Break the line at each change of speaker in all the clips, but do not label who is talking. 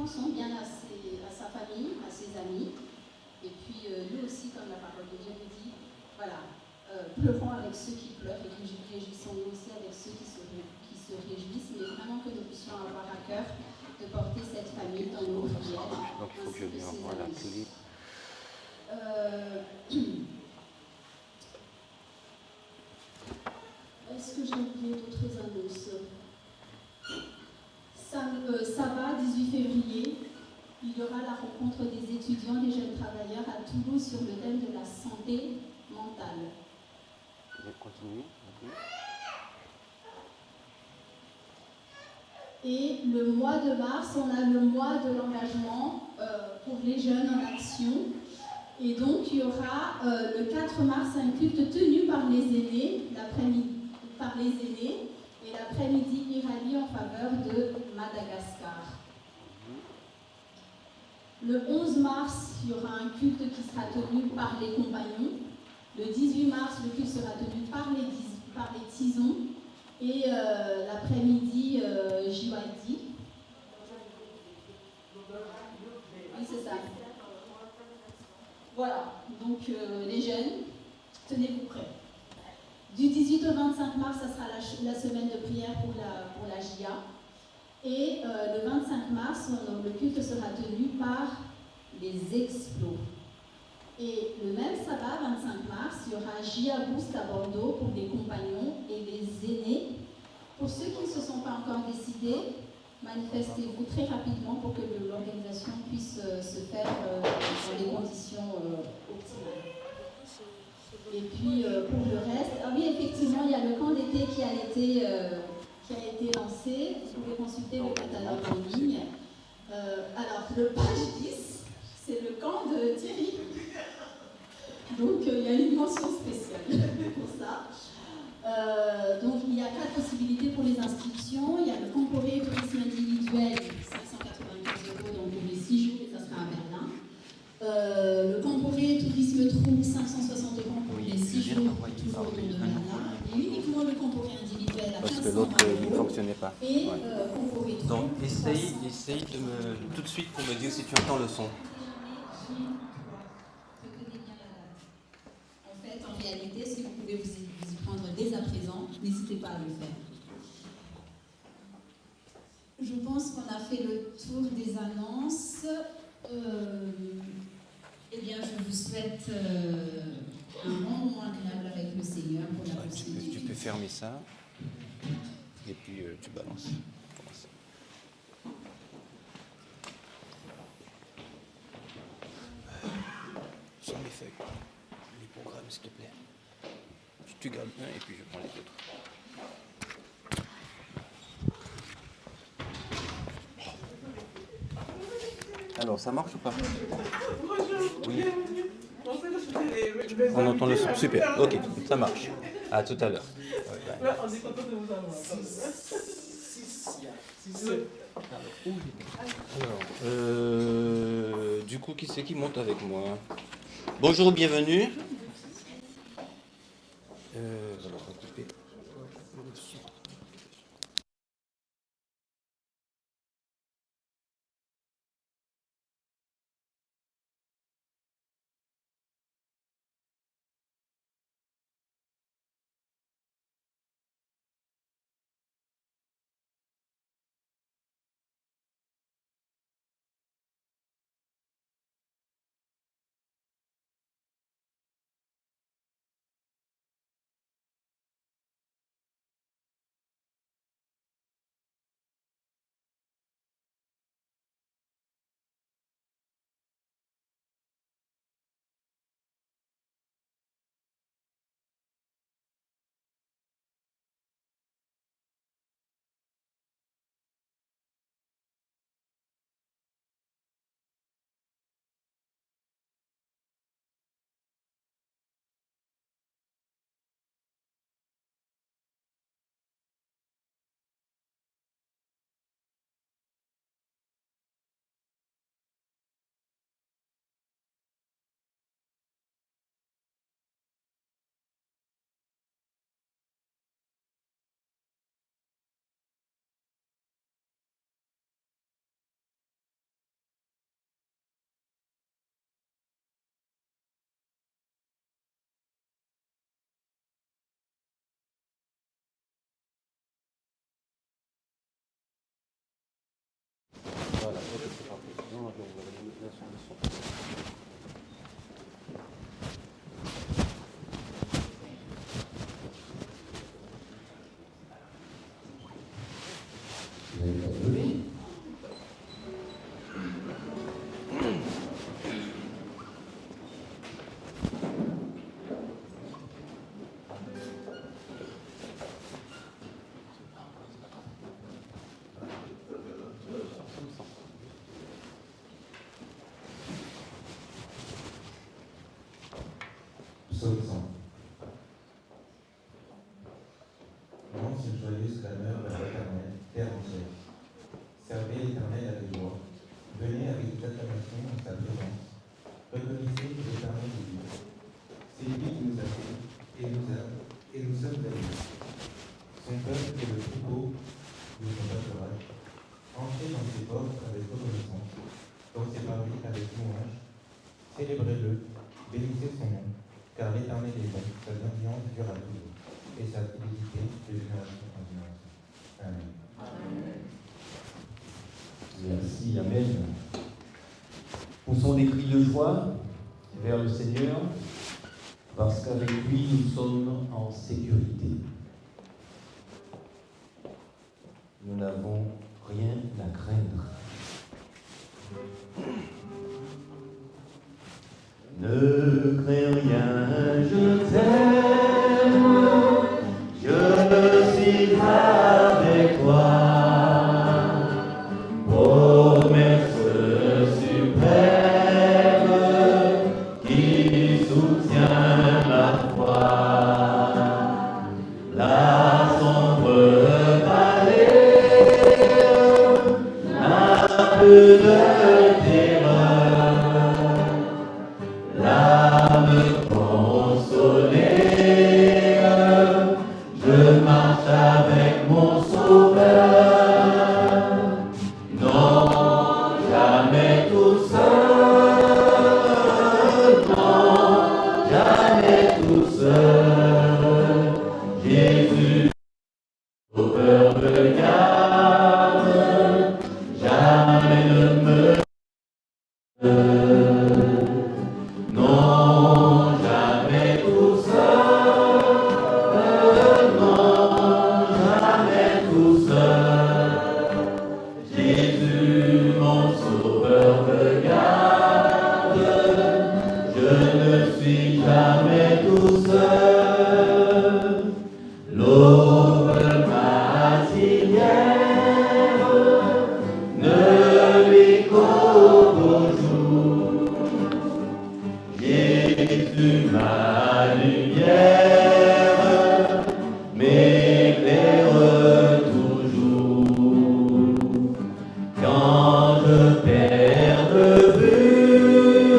attention bien à sa famille, à ses amis. Et puis nous aussi, comme la parole de Dieu nous dit, voilà, pleurons avec ceux qui pleurent et réjouissons-nous aussi avec ceux qui se réjouissent, mais vraiment que nous puissions avoir à cœur de porter cette famille dans nos prières.
Donc il faut que je lui envoie la clé.
Est-ce que j'ai oublié d'autres annonces? Sabbat, 18 février, il y aura la rencontre des étudiants, des jeunes travailleurs à Toulouse sur le thème de la santé mentale.
Je continue.
Et le mois de mars, on a le mois de l'engagement pour les jeunes en action. Et donc, il y aura le 4 mars un culte tenu par les aînés, et l'après-midi irrallie en faveur de Madagascar. Le 11 mars, il y aura un culte qui sera tenu par les compagnons. Le 18 mars, le culte sera tenu par les tisons. Et l'après-midi, JYD. Oui, c'est ça. Voilà, donc les jeunes, tenez-vous prêts. Du 18 au 25 mars, ça sera la semaine de prière pour la JA. Et le 25 mars, le culte sera tenu par les explos. Et le même sabbat, 25 mars, il y aura JA Boost à Bordeaux pour les compagnons et les aînés. Pour ceux qui ne se sont pas encore décidés, manifestez-vous très rapidement pour que l'organisation puisse se faire dans des conditions optimales. Et puis pour le reste, oui effectivement il y a le camp d'été qui a été lancé, vous pouvez consulter le catalogue en ligne. Alors le page 10, c'est le camp de Thierry. Donc il y a une mention spéciale pour ça. Donc il y a 4 possibilités pour les inscriptions. Il y a le Comporé tourisme individuel, 595 € donc pour les 6 jours, et ça sera à Berlin. Le Comporé tourisme troupe, 560 € pour les 6 jours, toujours autour de Berlin. Et uniquement le Comporé individuel à 1520 €.
Parce que l'autre, il ne fonctionnait pas.
Et Comporé troupe.
Donc essaye de me tout de suite pour me dire si tu entends le son.
En réalité, si vous pouvez vous y prendre dès à présent, n'hésitez pas à le faire. Je pense qu'on a fait le tour des annonces. Eh bien, je vous souhaite un bon moment agréable avec le Seigneur pour la prochaine.
Tu peux fermer ça et puis tu balances. Sans les feuilles. Les programmes, s'il te plaît. Tu gardes un et puis je prends les autres. Alors, ça marche ou pas? Oui. On entend le son. Super. Ok, ça marche. À tout à l'heure. Ouais,
on est content de vous avoir.
Alors, du coup, qui c'est qui monte avec moi? Bonjour, bienvenue. Alors, on va couper. Non, je vais la son.
Psaume 100. Lance une joyeuse clameur vers l'Éternel, terre entière. Servez l'Éternel avec joie. Venez avec des acclamations en sa présence. Reconnaissez que l'Éternel est Dieu. C'est lui qui nous a fait, et nous sommes à lui. Son peuple est le troupeau de son pâturage. Entrez dans ses portes avec reconnaissance, dans ses parvis avec louange. Célébrez-le, bénissez son nom. Car l'Éternel est bon, sa bienveillance dure à toujours, et sa fidélité de génération en génération. Amen.
Merci, Amen. Poussons des cris de joie vers le Seigneur, parce qu'avec lui, nous sommes en sécurité. Nous n'avons rien à craindre. Ne crains rien, je t'aime, je suis avec toi. Promesse suprême qui soutient ma foi. La sombre vallée n'a plus de terreur. L'âme consolée, je marche avec mon Sauveur. Non, jamais tout seul, non, jamais tout seul. Jésus, Sauveur me garde, jamais ne me non, jamais tout seul, non, jamais tout seul. Jésus, mon Sauveur, me garde, je ne suis jamais tout seul. L'aube matinère ne lui coupe au jour. Jésus, ma lumière, m'éclaire toujours. Quand je perds de vue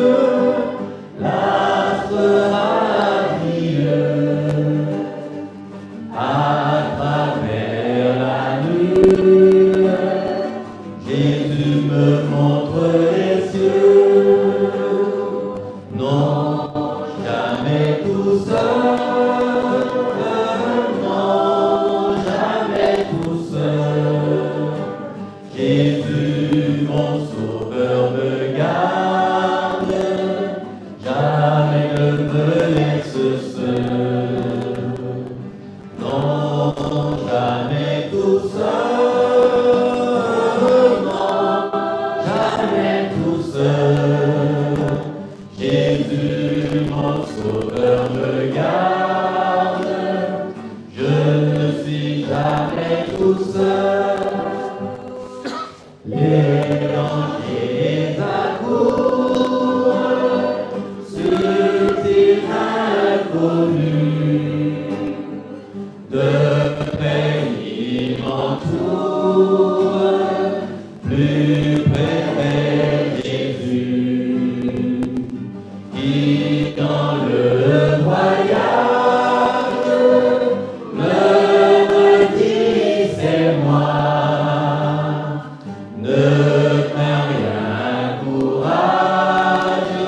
l'astre radieux, à travers la nuit, Jésus me montre les cieux. Non, jamais tout seul, non, jamais tout seul. Jésus, mon Sauveur, me garde, jamais ne me laisse seul. Non, jamais tout seul, non, jamais tout seul. Jésus, mon Sauveur, me garde, je ne suis jamais tout seul. Les dangers accourent sur ces inconnus. De pays m'entourent, plus près de Jésus, qui dans le voyage me dit c'est moi. Ne crains rien, courage,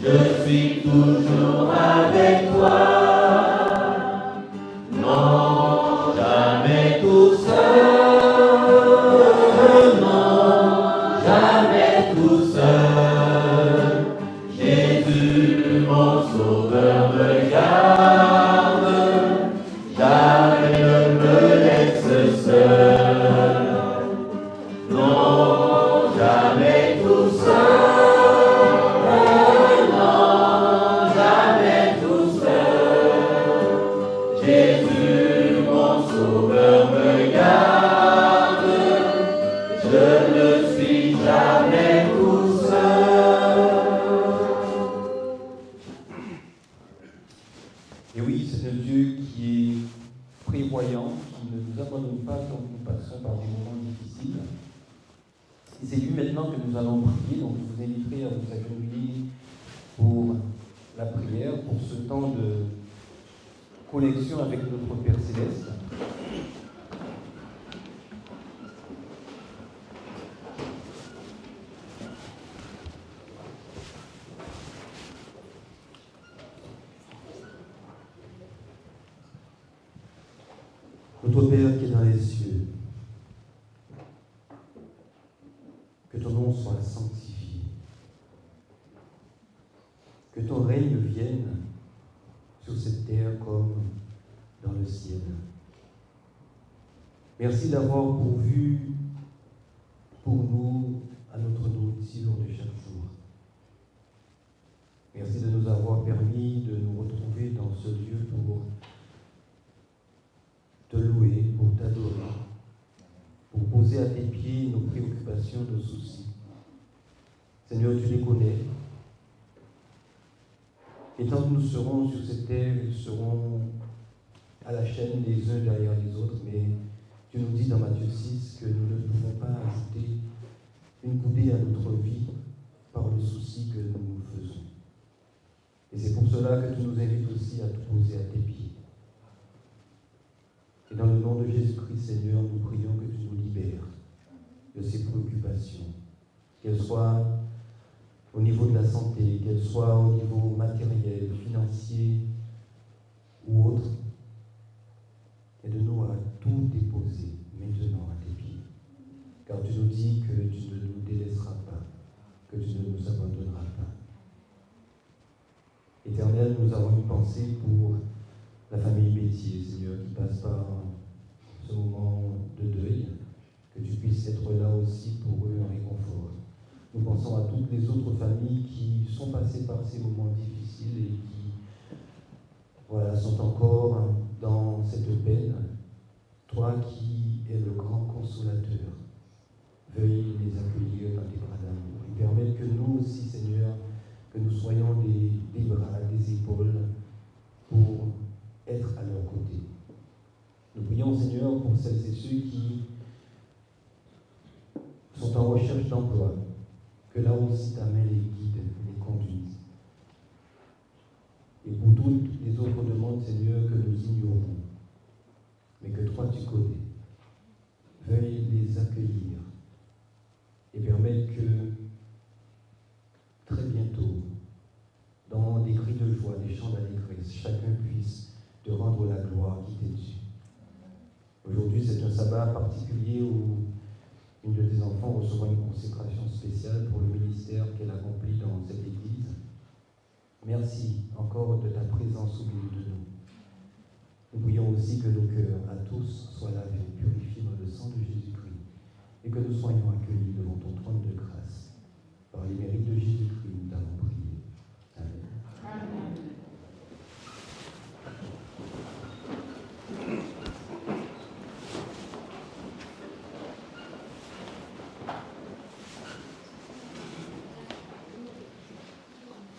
je suis toujours avec toi. Non, jamais tout seul, non, jamais tout seul. Jésus, mon sauveur, me garde, jamais ne me laisse seul. Non, jamais tout seul, non, jamais tout seul. Jésus, mon sauveur, me garde, je ne suis jamais tout seul. Et oui, c'est un Dieu qui est prévoyant, qui ne nous abandonne pas quand nous passons par des moments difficiles. Et c'est lui maintenant que nous allons prier, donc je vous inviterai à vous agenouiller pour la prière, pour ce temps de connexion avec notre Père Céleste. Notre Père qui est dans les cieux, que ton nom soit sanctifié, que ton règne vienne sur cette terre comme dans le ciel. Merci d'avoir pourvu pour nous à notre nourriture de chaque jour. Merci de nous avoir permis de nous retrouver dans ce lieu pour te louer, pour t'adorer, pour poser à tes pieds nos préoccupations, nos soucis. Seigneur, tu les connais. Et tant que nous serons sur cette terre, ils seront à la chaîne les uns derrière les autres, mais tu nous dis dans Matthieu 6 que nous ne pouvons pas ajouter une coudée à notre vie par le souci que nous nous faisons. Et c'est pour cela que tu nous invites aussi à te poser à tes pieds. Et dans le nom de Jésus-Christ, Seigneur, nous prions que tu nous libères de ces préoccupations, qu'elles soient au niveau de la santé, qu'elles soient au niveau matériel, financier ou autre, et de nous à tout déposer maintenant à tes pieds. Car tu nous dis que tu ne nous délaisseras pas, que tu ne nous abandonneras pas. Éternel, nous avons une pensée pour la famille Bétier, Seigneur, qui passe par ce moment de deuil, que tu puisses être là aussi pour eux en réconfort. Nous pensons à toutes les autres familles qui sont passées par ces moments difficiles et qui sont encore dans cette peine. Toi qui es le grand consolateur, veuille les accueillir dans tes bras d'amour et permettre que nous aussi, Seigneur, que nous soyons des bras, des épaules pour être à leur côté. Nous prions, Seigneur, pour celles et ceux qui sont en recherche d'emploi, que là aussi ta main les guide, les conduise. Et pour toutes les autres demandes, Seigneur, que nous ignorons, mais que toi tu connais, veuille les accueillir et permettre que très bientôt, dans des cris de joie, des chants d'allégresse, chacun puisse te rendre la gloire qui t'est due. Aujourd'hui, c'est un sabbat particulier où une de tes enfants recevra une consécration spéciale pour le ministère qu'elle accomplit dans cette église. Merci encore de ta présence au milieu de nous. Nous prions aussi que nos cœurs à tous soient lavés, purifiés dans le sang de Jésus-Christ et que nous soyons accueillis devant ton trône de grâce. Par les mérites de Jésus-Christ, nous t'avons prié. Amen. Amen.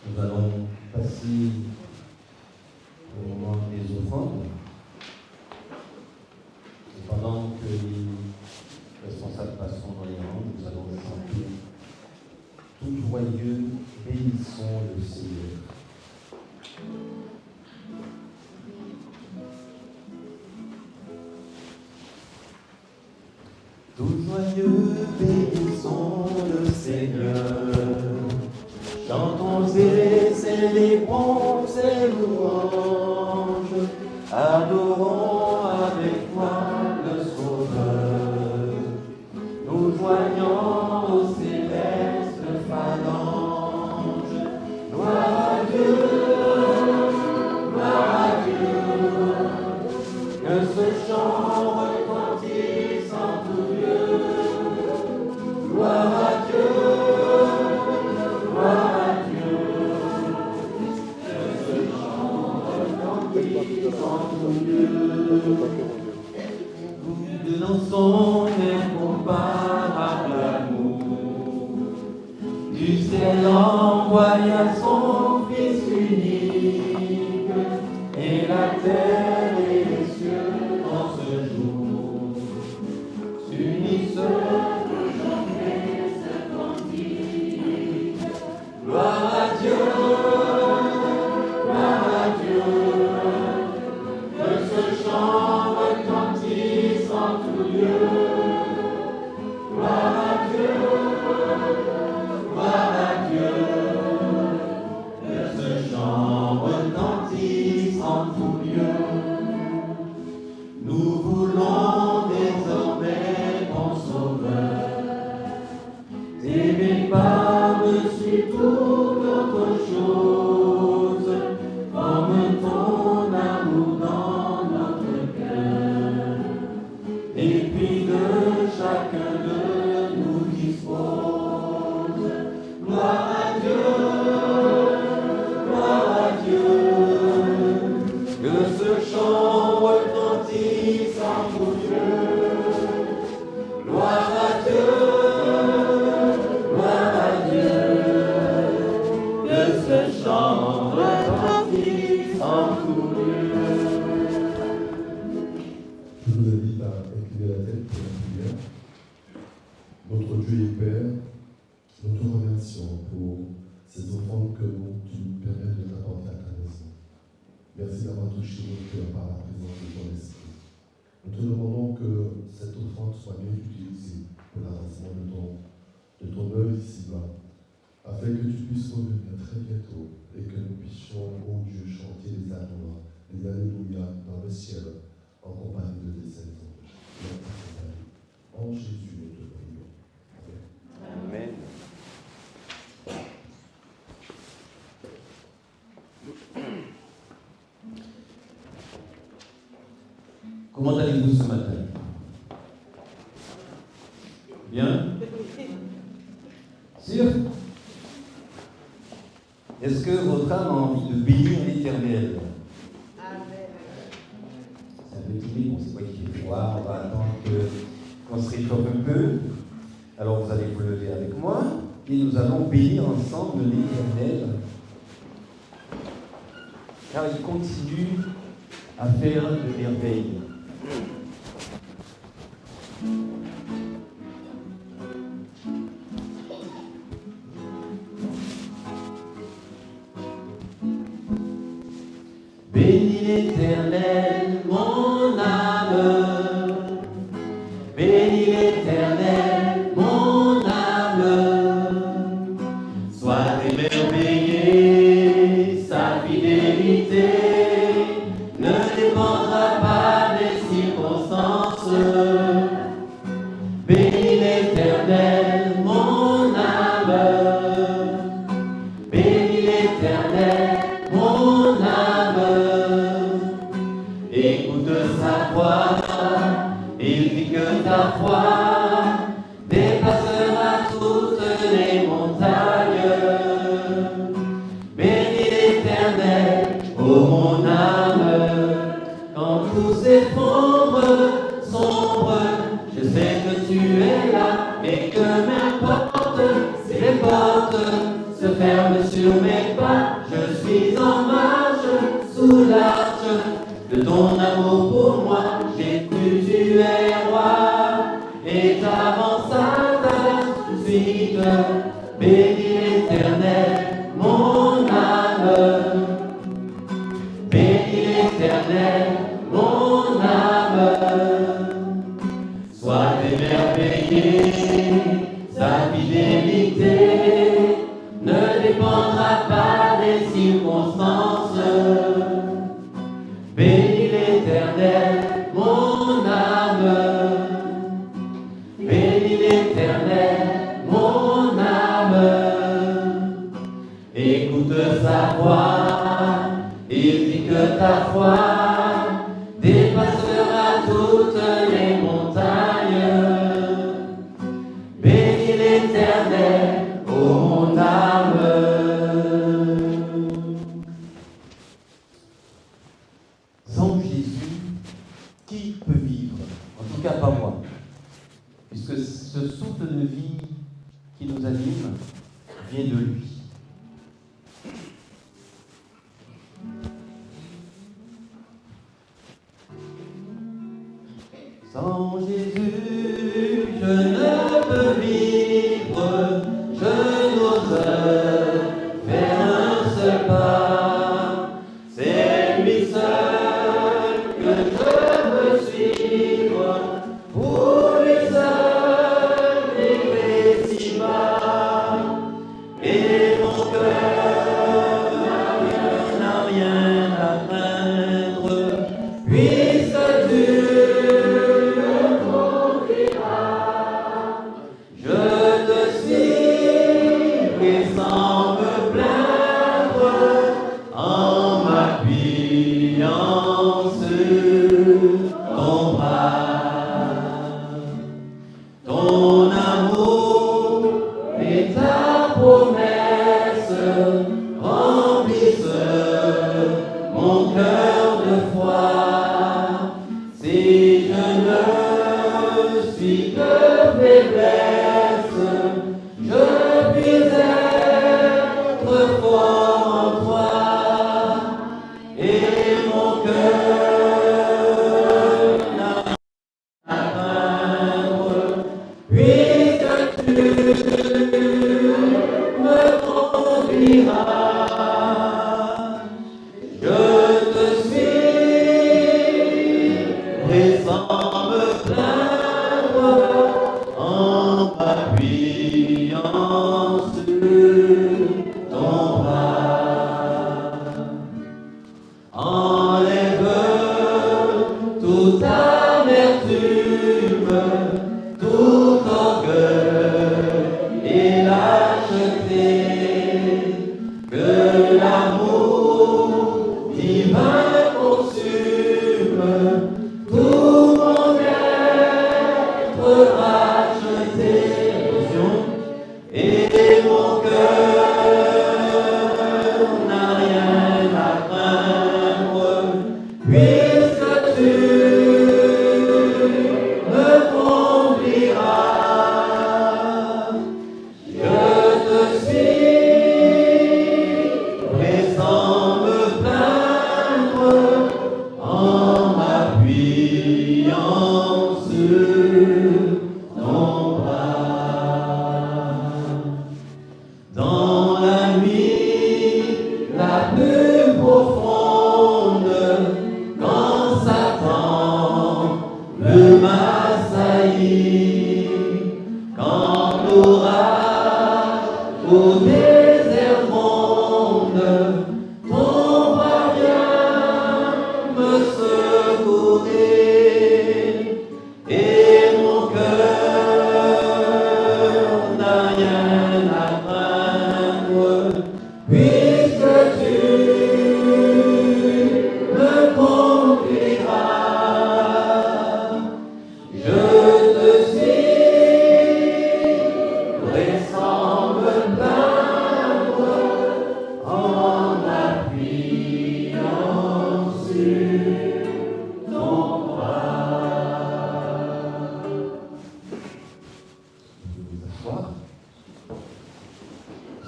Nous allons passer au moment des offrandes. Et pendant que les responsables passeront dans les rangs, nous allons chanter tout joyeux, bénissons le Seigneur. Tout joyeux, bénissons le Seigneur. Chantons et célébrons ses louanges, adorons avec toi le Sauveur. Nous joignons au céleste du ciel envoya son Fils unique, et la terre et les cieux en ce jour s'unissent pour chanter ce cantique. Gloire à Dieu, que ce chant retentisse en tout lieu. Gloire à Dieu, que ce chant retentisse en tout lieu. Nous voulons désormais, bon Sauveur, t'aimer par-dessus toute autre chose, comme ton amour dans notre cœur, et puis de chacun de nous dispose. Gloire à Dieu, que ce chant retentisse en tout lieu. Gloire à Dieu, que ce chant retentisse en tout lieu.
Je vous invite à incliner la tête pour la prière. Notre Dieu et Père, nous te remercions pour ces offrandes que tu nous permets de t'apporter à ta maison. Merci d'avoir touché notre cœur par la présence de ton esprit. Nous te demandons que cette offrande soit bien utilisée pour l'avancement de ton œuvre ici-bas, afin que tu puisses revenir très bientôt et que nous puissions, ô Dieu, chanter les alléluia, dans le ciel, en compagnie de tes saints anges. En Jésus, nous te prions. Amen.
Amen. Comment allez-vous ce matin? Bien? Sûr? Est-ce que votre âme a envie de bénir l'Éternel? C'est un peu timide, on sait pas qu'il fait froid, on va attendre qu'on se réchauffe un peu. Alors vous allez vous lever avec moi et nous allons bénir ensemble l'Éternel, car il continue à faire de merveilles. Bénis l'Éternel, mon âme. Bénis l'Éternel, mon âme. Sois émerveillé, sa fidélité ne dépendra pas des circonstances. Bénis l'Éternel, mon âme. Bénis l'Éternel, mon âme. Écoute sa voix, il dit que ta foi dépassera toutes les montagnes. Bénis l'Éternel, ô mon âme, quand tout s'effondre, sombre, je sais que tu es là, mais que m'importe si les portes se ferment sur mes pas, je suis en marche sous l'arche de ton amour pour moi. J'ai cru tu es roi et j'avance à ta suite. Bénis l'Éternel, mon âme. Bénis l'Éternel, mon âme. Sois émerveillé, sa fidélité ne dépendra pas des circonstances. Bénis l'Éternel, mon âme. Bénis l'Éternel, mon âme. Écoute sa voix, il dit que ta foi dépassera toutes les montagnes. Bénis l'Éternel, ô mon âme. Sans Jésus, qui peut vivre? En tout cas, pas moi. Puisque ce souffle de vie qui nous anime vient de lui. Sans Jésus, je ne peux vivre, je n'ose faire un seul pas. C'est lui seul que je veux suivre, pour lui seul vivre si bas. Et mon cœur n'a rien à craindre, puisque Dieu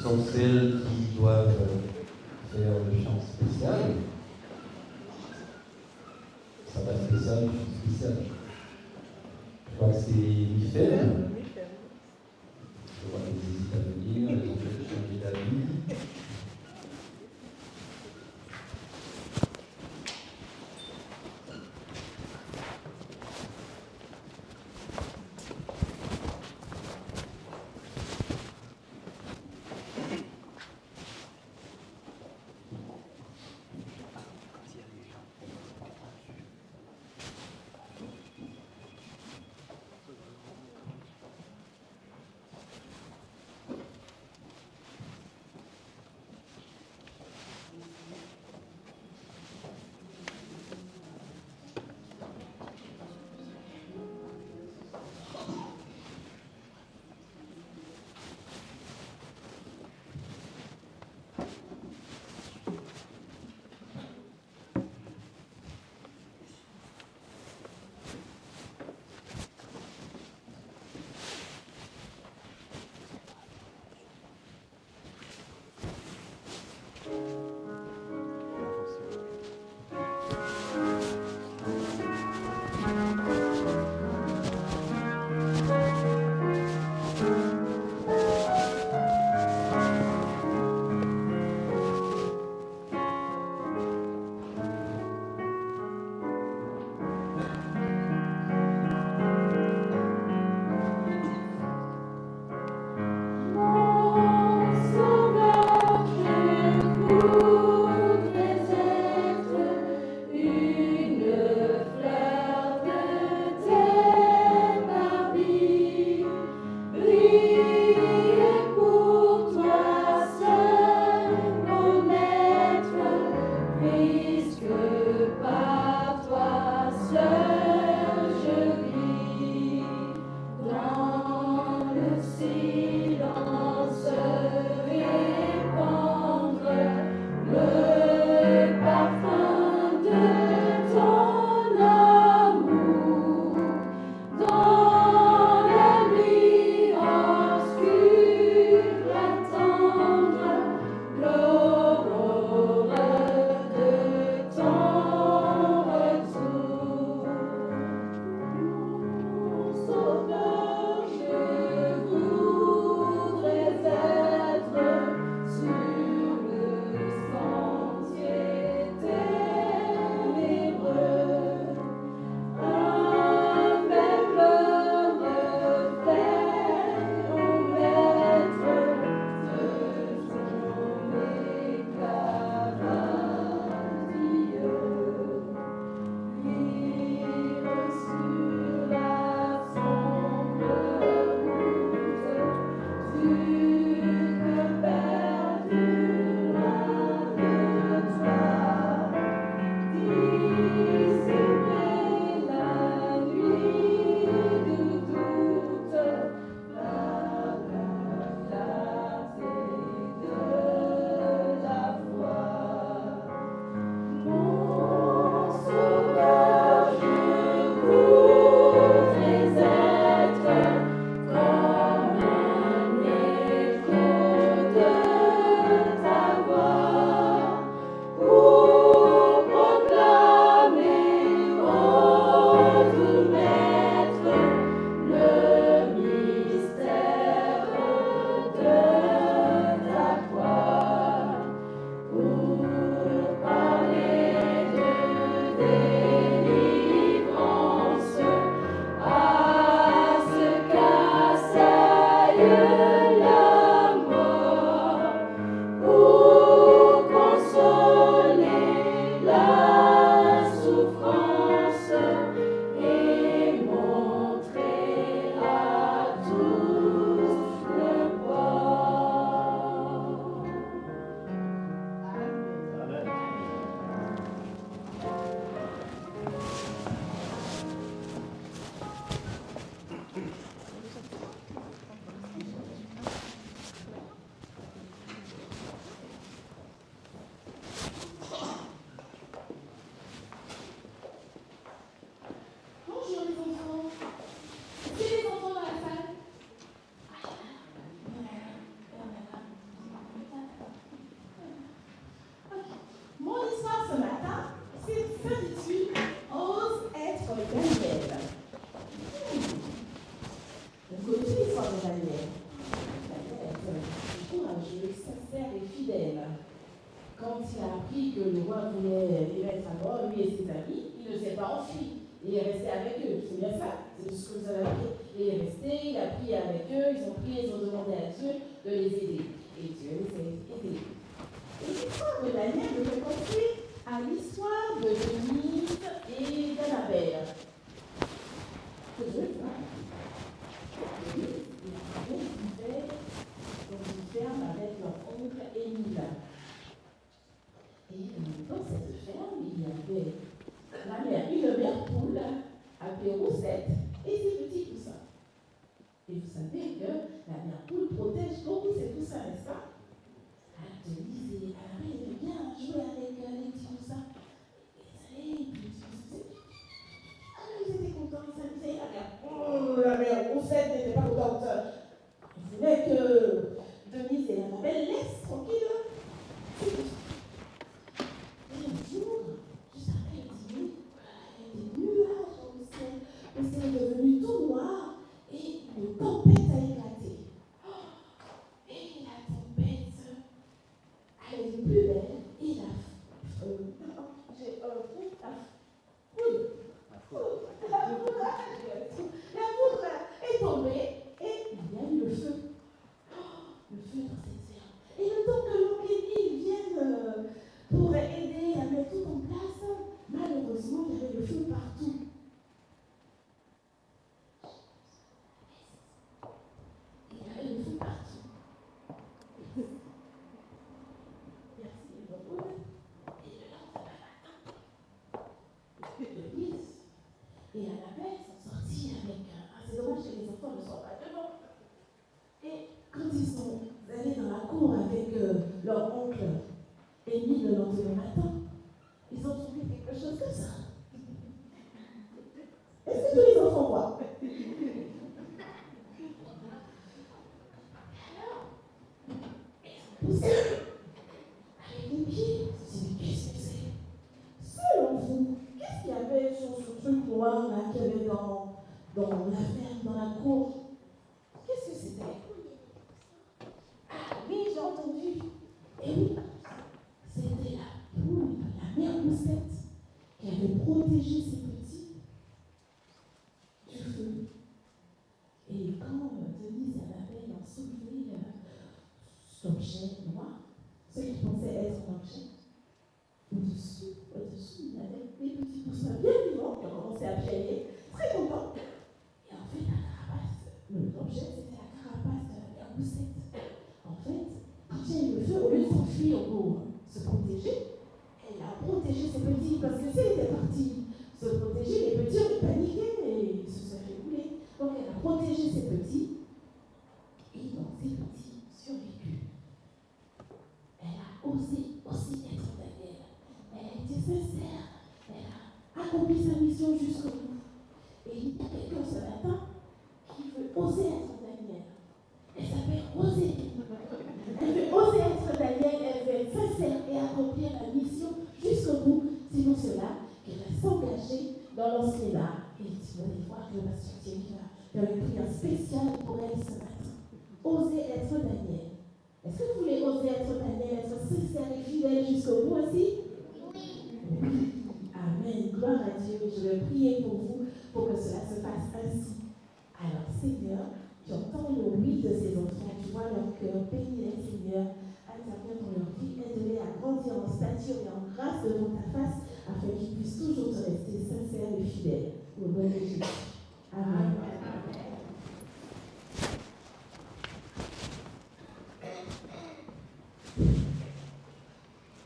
sont celles qui doivent faire le chant spécial. Ça va spécial, chant spécial. Je crois que c'est Michel. Je vois qu'elles hésitent à venir, elles ont peut-être changé d'avis.
sincère et fidèle. Quand il a appris que le roi voulait les mettre à mort, lui et ses amis, il ne s'est pas enfui. Il est resté avec eux. C'est bien ça? C'est ce que vous avez appris. Il est resté, il a prié avec eux, ils ont prié, ils ont demandé à Dieu de les aider. Et Dieu les a aidés. Et l'histoire de Daniel me fait penser à l'histoire de Denise et d'Annabelle. Que je vois. Denise vivait dans une ferme avec leur oncle Émile. Et dans cette ferme, il y avait une mère poule appelée Roussette et ses petits poussins. Et vous savez que la mère poule protège beaucoup ses poussins, n'est-ce pas? Denise et Annabelle aimaient bien jouer avec les petits poussins. Et puis, ils étaient contents, ils s'amusaient. La mère Roussette n'était pas contente. Elle voulait que Denise et Annabelle laissent tranquille. Et un jour, juste après le dîner, il y a des nuages dans le ciel. Le ciel est devenu tout noir et une tempête a éclaté. Et la tempête, elle est plus belle et la foudre est tombée et il y a eu le feu. Le feu dans cette ferme. Et le temps que l'oncle Émile vienne pour aider à mettre tout en place, malheureusement, il y avait le feu partout. Il y avait le feu partout. Merci, beaucoup. Et le lendemain matin, Denise et Annabelle sont sortis avec c'est dommage que les enfants ne soient pas devant. Et quand ils sont allés dans la cour avec leur oncle Émile le lendemain matin, ils ont trouvé quelque chose comme ça. Est-ce que tous les enfants voient? Alors, ils ont poussé avec les pieds. Ils se sont dit, mais qu'est-ce que c'est? Selon vous, qu'est-ce qu'il y avait sur ce truc noir là qu'il y avait dans la ferme, dans la cour? Qu'est-ce que c'était? Ah oui, j'ai entendu. Et oui, c'était la poule, la mère Roussette, qui avait protégé ses petits du feu. Et quand Denise et Annabelle ont soulevé l'objet noir, ce qu'ils pensaient être un objet, au-dessus, il y avait des petits poussins bien vivants qui ont commencé à piailler, très contents. Et en fait, la carapace, l'objet, c'était la carapace de la mère Roussette. En fait, quand il y a eu le feu, au lieu de s'enfuir pour se protéger, elle a protégé ses petits, parce que si elle était partie se protéger, les petits ont paniqué et se sont fait bouler. Donc elle a protégé ses petits, et donc ses petits survécu. Elle a osé aussi être Daniel. Elle a été sincère, elle a accompli sa mission jusqu'au bout. Et il y a quelqu'un ce matin qui veut oser être Daniel. Elle s'appelle Rosée. Elle veut oser être Daniel, elle veut être sincère et accomplir la mission jusqu'au bout. Sinon cela, qu'elle va s'engager dans l'ancien-là. Et tu vas aller voir que le pasteur Thierry va faire une prière spéciale pour elle ce matin. Oser être Daniel. Est-ce que vous voulez oser être Daniel, être sincère et fidèle jusqu'au bout aussi? Oui. Amen. Gloire à Dieu. Je vais prier pour vous pour que cela se fasse ainsi. Alors, Seigneur, tu entends le oui de ces enfants, tu vois leur cœur, bénis-les, Seigneur, interviens dans leur vie, aide-les à grandir en stature et en grâce devant ta face, afin qu'ils puissent toujours te rester sincères et fidèles. Au nom de Jésus. Amen.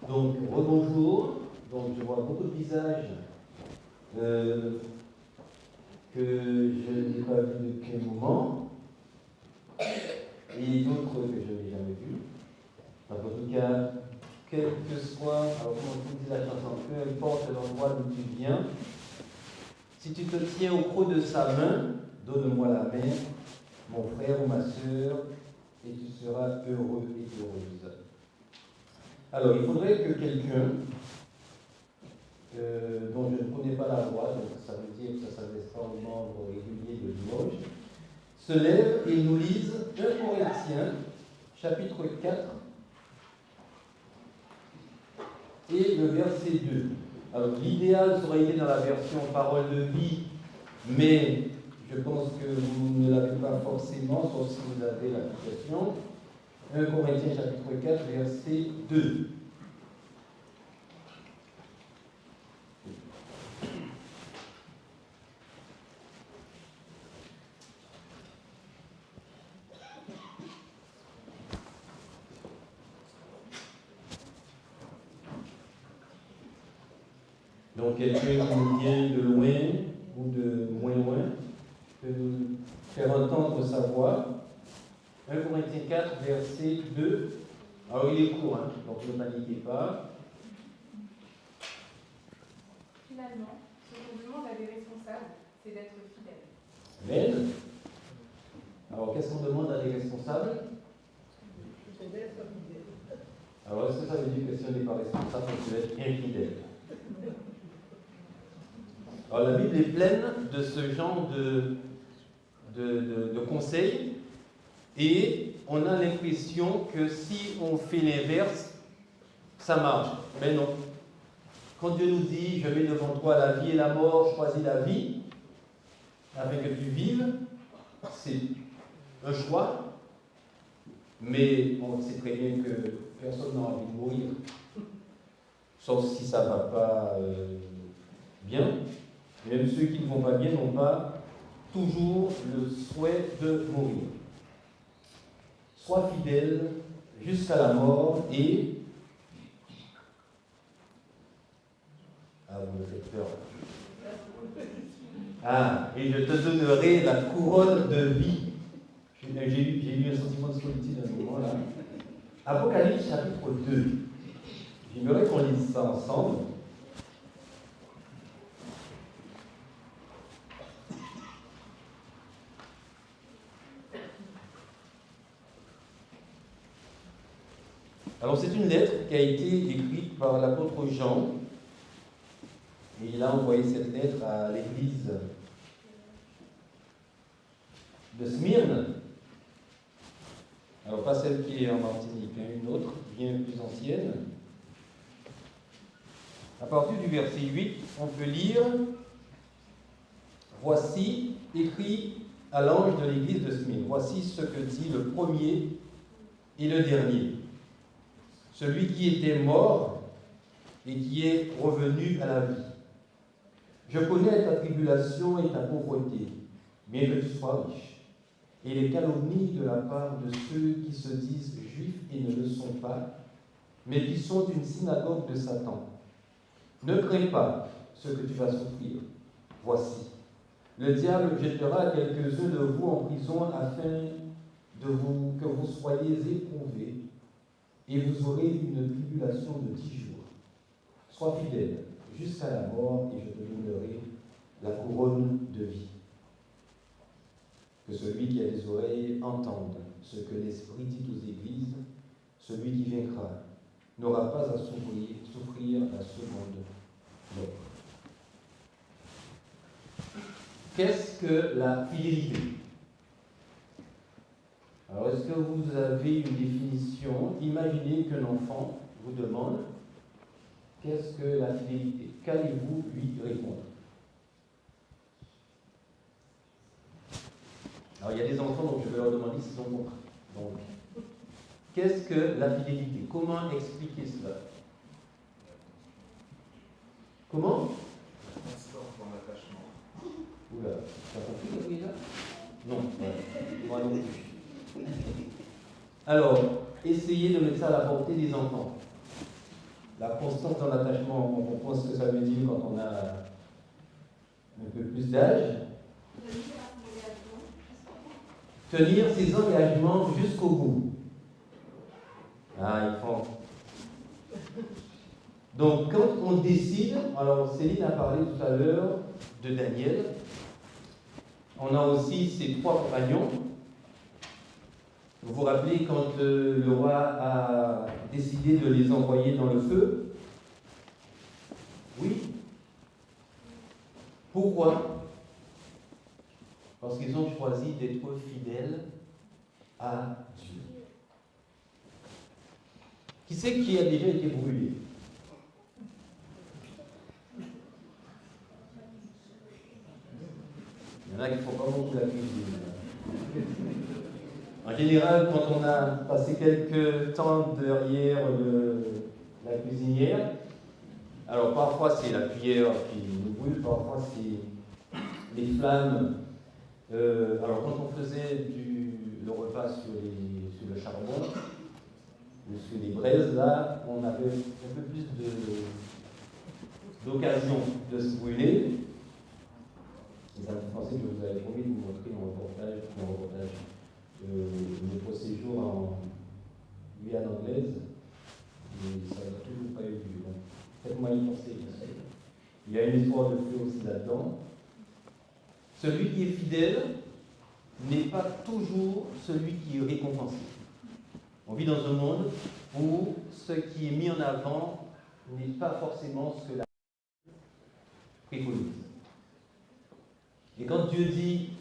Donc, rebonjour. Donc, je vois beaucoup de visages que je n'ai pas vus depuis un moment, et d'autres que je n'ai jamais vus. Donc, en tout cas, quel que soit, alors comment on dit la chanson, peu importe l'endroit d'où tu viens, si tu te tiens au creux de sa main, donne-moi la main, mon frère ou ma sœur, et tu seras heureux et heureuse. Alors, il faudrait que quelqu'un dont je ne connais pas la voix, donc ça veut dire que ça s'adresse pas aux membres réguliers de Limoges, se lève et nous lise 1 Corinthiens, chapitre 4, et le verset 2. Alors l'idéal serait été dans la version parole de vie, mais je pense que vous ne l'avez pas forcément, sauf si vous avez l'application. 1 Corinthiens chapitre 4, verset 2. Donc quelqu'un qui nous vient de loin ou de moins loin peut nous faire entendre sa voix. 1 Corinthiens 4, verset 2. Alors il est court, hein, donc ne paniquez pas.
Finalement, ce qu'on demande à des responsables, c'est d'être fidèles.
Amen. Alors qu'est-ce qu'on demande à des responsables? Alors est-ce que ça veut dire que si on n'est pas responsable, on peut être infidèle? Alors la Bible est pleine de ce genre de conseils et on a l'impression que si on fait l'inverse, ça marche. Mais non. Quand Dieu nous dit « Je mets devant toi la vie et la mort, choisis la vie » afin que tu vives, c'est un choix, mais on sait très bien que personne n'a envie de mourir, sauf si ça ne va pas bien. Même ceux qui ne vont pas bien n'ont pas toujours le souhait de mourir. Sois fidèle jusqu'à la mort et... Ah, vous me faites peur. Ah, et je te donnerai la couronne de vie. J'ai eu un sentiment de solitude à un moment là. Apocalypse chapitre 2. J'aimerais qu'on lise ça ensemble. Alors c'est une lettre qui a été écrite par l'apôtre Jean, et il a envoyé cette lettre à l'église de Smyrne. Alors pas celle qui est en Martinique, hein, une autre, bien plus ancienne. À partir du verset 8, on peut lire « Voici écrit à l'ange de l'église de Smyrne, voici ce que dit le premier et le dernier. Celui qui était mort et qui est revenu à la vie. Je connais ta tribulation et ta pauvreté, bien que tu sois riche, et les calomnies de la part de ceux qui se disent juifs et ne le sont pas, mais qui sont une synagogue de Satan. Ne crains pas ce que tu vas souffrir. Voici, le diable jettera quelques-uns de vous en prison afin que vous soyez éprouvés, et vous aurez une tribulation de 10 jours. Sois fidèle jusqu'à la mort, et je te donnerai la couronne de vie. Que celui qui a des oreilles entende ce que l'Esprit dit aux églises. Celui qui vaincra n'aura pas à souffrir la seconde mort. Qu'est-ce que la fidélité? Alors, est-ce que vous avez une définition? Imaginez qu'un enfant vous demande « Qu'est-ce que la fidélité ?» Qu'allez-vous lui répondre? Alors, il y a des enfants, donc je vais leur demander s'ils ont compris. Donc, qu'est-ce que la fidélité? Comment expliquer cela? Comment?
La constance dans l'attachement.
Oula, tu as compris déjà? Non, moi non plus. Alors, essayez de mettre ça à la portée des enfants. La constance dans l'attachement, on comprend ce que ça veut dire quand on a un peu plus d'âge. Tenir ses engagements jusqu'au bout. Ah, ils font. Donc, quand on décide, alors Céline a parlé tout à l'heure de Daniel, on a aussi ses 3 compagnons. Vous vous rappelez quand le roi a décidé de les envoyer dans le feu? Oui. Pourquoi? Parce qu'ils ont choisi d'être fidèles à Dieu. Qui c'est qui a déjà été brûlé? général, quand on a passé quelques temps derrière la cuisinière, alors parfois c'est la cuillère qui nous brûle, parfois c'est les flammes. Alors quand on faisait le repas sur le charbon, sur les braises, là, on avait un peu plus d'occasion de se brûler. Et ça me fait penser que je vous avais promis de vous montrer mon reportage notre séjour en Guyane anglaise. Et ça n'a toujours pas eu lieu. Donc, faites-moi y penser. Il y a une histoire de feu aussi là-dedans. Celui qui est fidèle n'est pas toujours celui qui est récompensé. On vit dans un monde où ce qui est mis en avant n'est pas forcément ce que la préconise. Et quand Dieu dit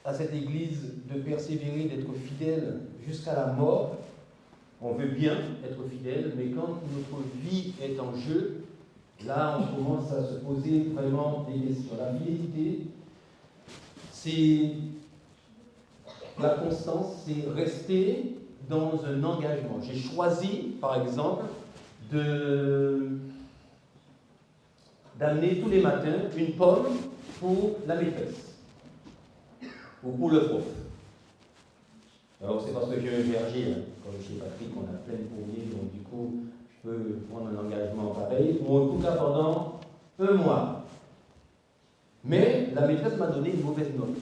à cette Église de persévérer, d'être fidèle jusqu'à la mort, on veut bien être fidèle, mais quand notre vie est en jeu, là on commence à se poser vraiment des questions. La fidélité, c'est la constance, c'est rester dans un engagement. J'ai choisi, par exemple, d'amener tous les matins une pomme pour la maîtresse ou pour le prof. Alors c'est parce que j'ai un verger, comme chez Patrick, on a plein de pommiers, donc du coup, je peux prendre un engagement pareil, ou en tout cas pendant un mois. Mais la maîtresse m'a donné une mauvaise note.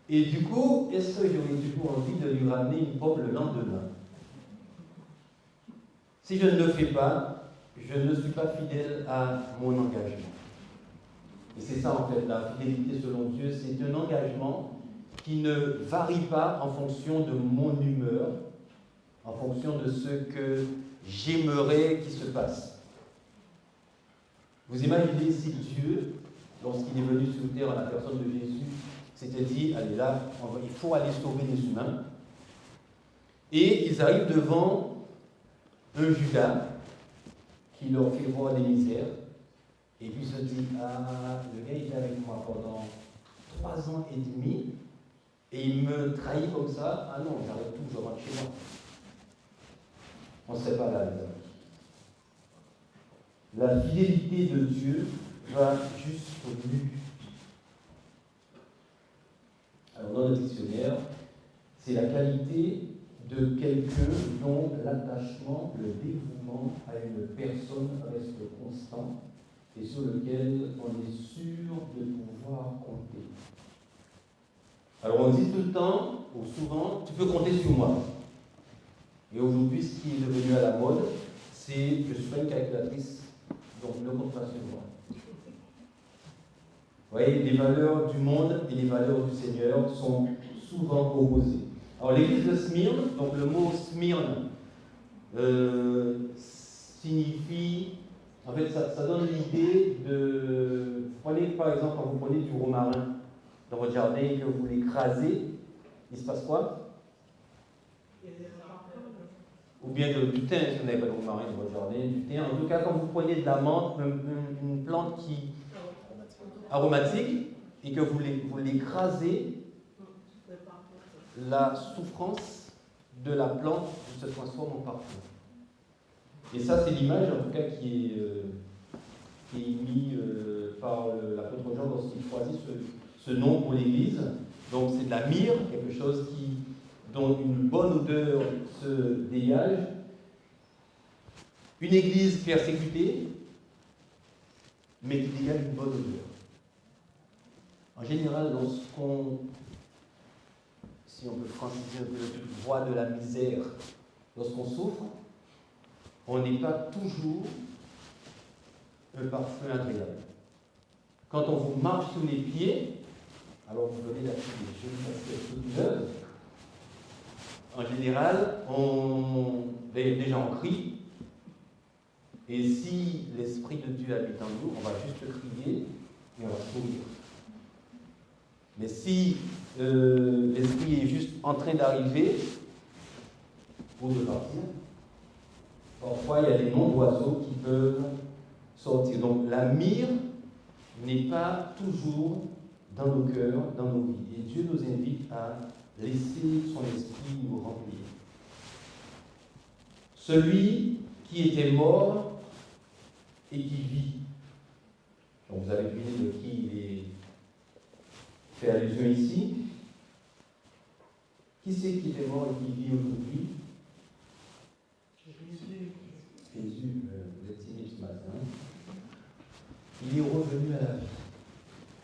Et du coup, est-ce que j'aurais toujours envie de lui ramener une pomme le lendemain? Si je ne le fais pas, je ne suis pas fidèle à mon engagement. Et c'est ça en fait, la fidélité selon Dieu, c'est un engagement qui ne varie pas en fonction de mon humeur, en fonction de ce que j'aimerais qu'il se passe. Vous imaginez si Dieu, lorsqu'il est venu sur terre en la personne de Jésus, s'était dit, allez là, il faut aller sauver les humains. Et ils arrivent devant un Judas qui leur fait voir des misères. Et puis se dit, ah, le gars il est avec moi pendant 3 ans et demi, et il me trahit comme ça, ah non, j'arrête tout, je rentre chez moi. On ne serait pas là, les amis. La fidélité de Dieu va jusqu'au but. Alors dans le dictionnaire, c'est la qualité de quelqu'un dont l'attachement, le dévouement à une personne reste constant et sur lequel on est sûr de pouvoir compter. Alors on dit tout le temps, ou souvent, tu peux compter sur moi. Et aujourd'hui, ce qui est devenu à la mode, c'est je suis pas une calculatrice, donc ne compte pas sur moi. Vous voyez, les valeurs du monde et les valeurs du Seigneur sont souvent opposées. Alors l'église de Smyrne, donc le mot Smyrne signifie, en fait ça donne l'idée de, prenez par exemple quand vous prenez du romarin dans votre jardin et que vous l'écrasez, il se passe quoi? Ou bien du thym, si vous n'avez pas de romarin dans votre jardin, du thym. En tout cas, quand vous prenez de la menthe, une plante qui aromatique, et que vous l'écrasez, la souffrance de la plante se transforme en parfum. Et ça, c'est l'image, en tout cas, qui est mise par l'apôtre Jean lorsqu'il choisit ce nom pour l'Église. Donc, c'est de la myrrhe, quelque chose dont une bonne odeur se dégage. Une Église persécutée, mais qui dégage une bonne odeur. En général, si on peut franciser un peu le truc, voix de la misère, lorsqu'on souffre, on n'est pas toujours un parfum agréable. Quand on vous marche sous les pieds, alors vous venez d'acheter des jolies toutes neuves, en général, déjà on crie, et si l'Esprit de Dieu habite en nous, on va juste crier et on va sourire. Mais si l'esprit est juste en train d'arriver ou de partir, parfois il y a des noms d'oiseaux qui peuvent sortir. Donc la myrrhe n'est pas toujours dans nos cœurs, dans nos vies. Et Dieu nous invite à laisser son esprit nous remplir. Celui qui était mort et qui vit. Donc vous avez deviné de qui il est fait allusion ici. Qui c'est qui était mort et qui vit aujourd'hui? Jésus, vous êtes timide ce matin. Il est revenu à la vie.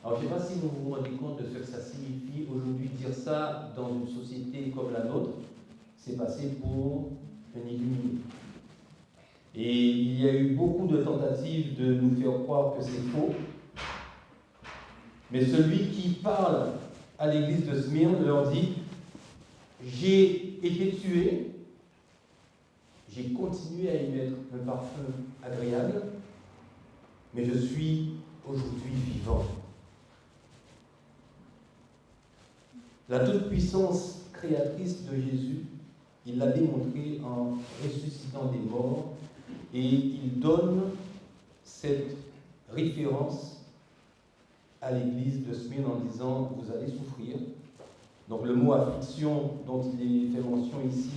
Alors je ne sais pas si vous vous rendez compte de ce que ça signifie aujourd'hui dire ça dans une société comme la nôtre. C'est passé pour un illuminé. Et il y a eu beaucoup de tentatives de nous faire croire que c'est faux. Mais celui qui parle à l'église de Smyrne leur dit: j'ai été tué, j'ai continué à y mettre un parfum agréable, mais je suis aujourd'hui vivant. La toute-puissance créatrice de Jésus, il l'a démontré en ressuscitant des morts, et il donne cette référence à l'église de Smyrne en disant: vous allez souffrir. Donc le mot affliction dont il est fait mention ici,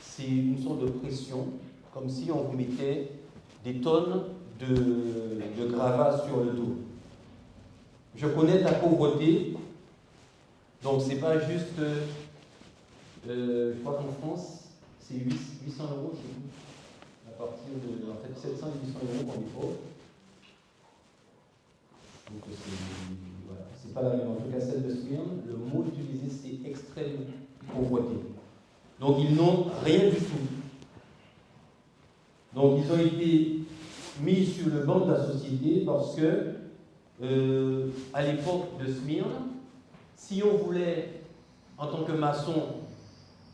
c'est une sorte de pression, comme si on vous mettait des tonnes de gravats sur le dos. Je connais ta pauvreté, donc c'est pas juste, je crois qu'en France, c'est 800 € chez nous, à partir de, en fait, 700 et 800 € qu'on est pauvre. Donc voilà, c'est pas la même, en tout cas celle de Smyrne, le mot utilisé c'est extrême pauvreté. Donc ils n'ont rien du tout. Donc ils ont été mis sur le banc de la société parce que à l'époque de Smyrne, si on voulait en tant que maçon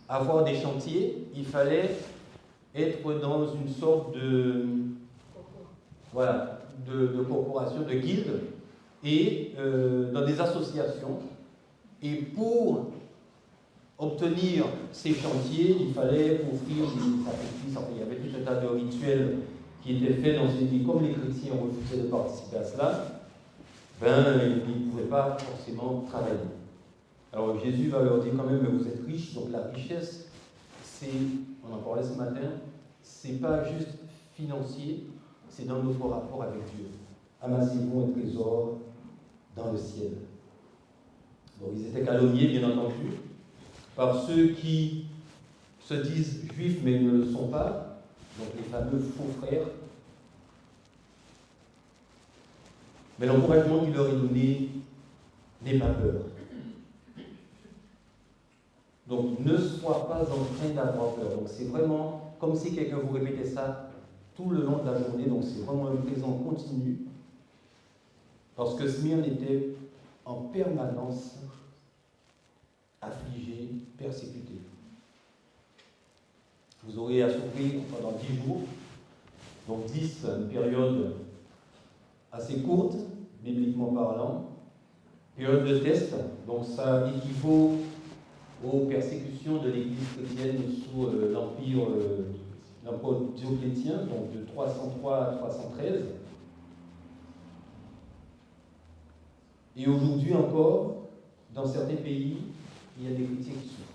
avoir des chantiers, il fallait être dans une sorte de corporation, de guilde, et dans des associations. Et pour obtenir ces chantiers, il fallait offrir des sacrifices. Enfin, il y avait tout un tas de rituels qui étaient faits dans une vie. Comme les chrétiens refusaient de participer à cela, ils ne pouvaient pas forcément travailler. Alors Jésus va leur dire quand même: vous êtes riches. Donc la richesse, on en parlait ce matin, c'est pas juste financier, c'est dans notre rapport avec Dieu. Amassez-vous un trésor dans le ciel. Donc ils étaient calomniés, bien entendu, par ceux qui se disent juifs mais ne le sont pas, donc les fameux faux frères. Mais l'encouragement qu'il leur est donné n'est pas peur. Donc ne sois pas en train d'avoir peur. Donc c'est vraiment comme si quelqu'un vous répétait ça tout le long de la journée. Donc c'est vraiment un présent continu. Parce que Smyrne était en permanence affligé, persécuté. Vous aurez à souffrir pendant 10 jours, donc 10, une période assez courte, bibliquement parlant, période de test, donc ça équivaut aux persécutions de l'Église chrétienne sous l'empire Dioclétien, donc de 303 à 313. Et aujourd'hui encore, dans certains pays, il y a des chrétiens qui souffrent.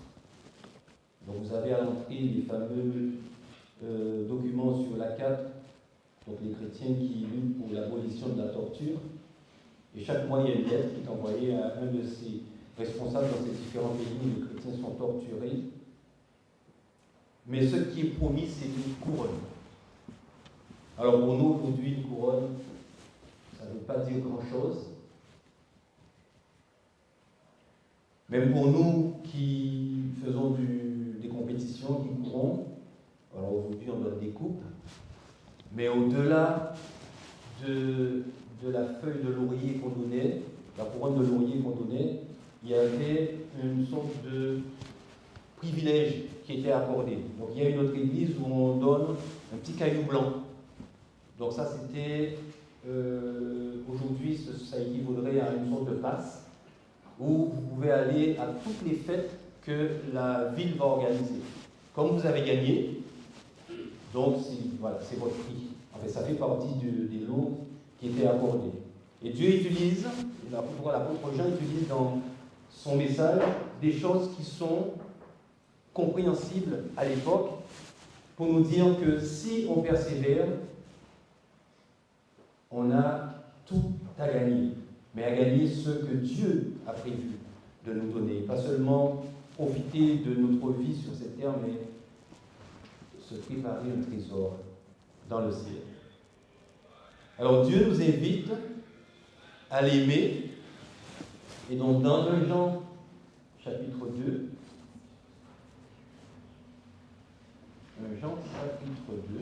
Donc vous avez à l'entrée les fameux documents sur l'ACAT, donc les chrétiens qui luttent pour l'abolition de la torture. Et chaque mois, il y a une lettre qui est envoyée à un de ces responsables dans ces différents pays où les chrétiens sont torturés. Mais ce qui est promis, c'est une couronne. Alors pour nous, aujourd'hui, une couronne, ça ne veut pas dire grand-chose. Même pour nous qui faisons des compétitions, qui courons, alors aujourd'hui on donne des coupes, mais au-delà de la feuille de laurier qu'on donnait, la couronne de laurier qu'on donnait, il y avait une sorte de privilège qui était accordé. Donc il y a une autre église où on donne un petit caillou blanc. Donc ça c'était, aujourd'hui ça équivaudrait à une sorte de passe, où vous pouvez aller à toutes les fêtes que la ville va organiser. Comme vous avez gagné, donc c'est votre prix. En fait, ça fait partie des lots qui étaient accordés. Et Dieu utilise, l'apôtre Jean utilise dans son message des choses qui sont compréhensibles à l'époque pour nous dire que si on persévère, on a tout à gagner, mais à gagner ce que Dieu a prévu de nous donner. Pas seulement profiter de notre vie sur cette terre, mais se préparer un trésor dans le ciel. Alors Dieu nous invite à l'aimer, et donc dans 1 Jean chapitre 2, 1 Jean chapitre 2,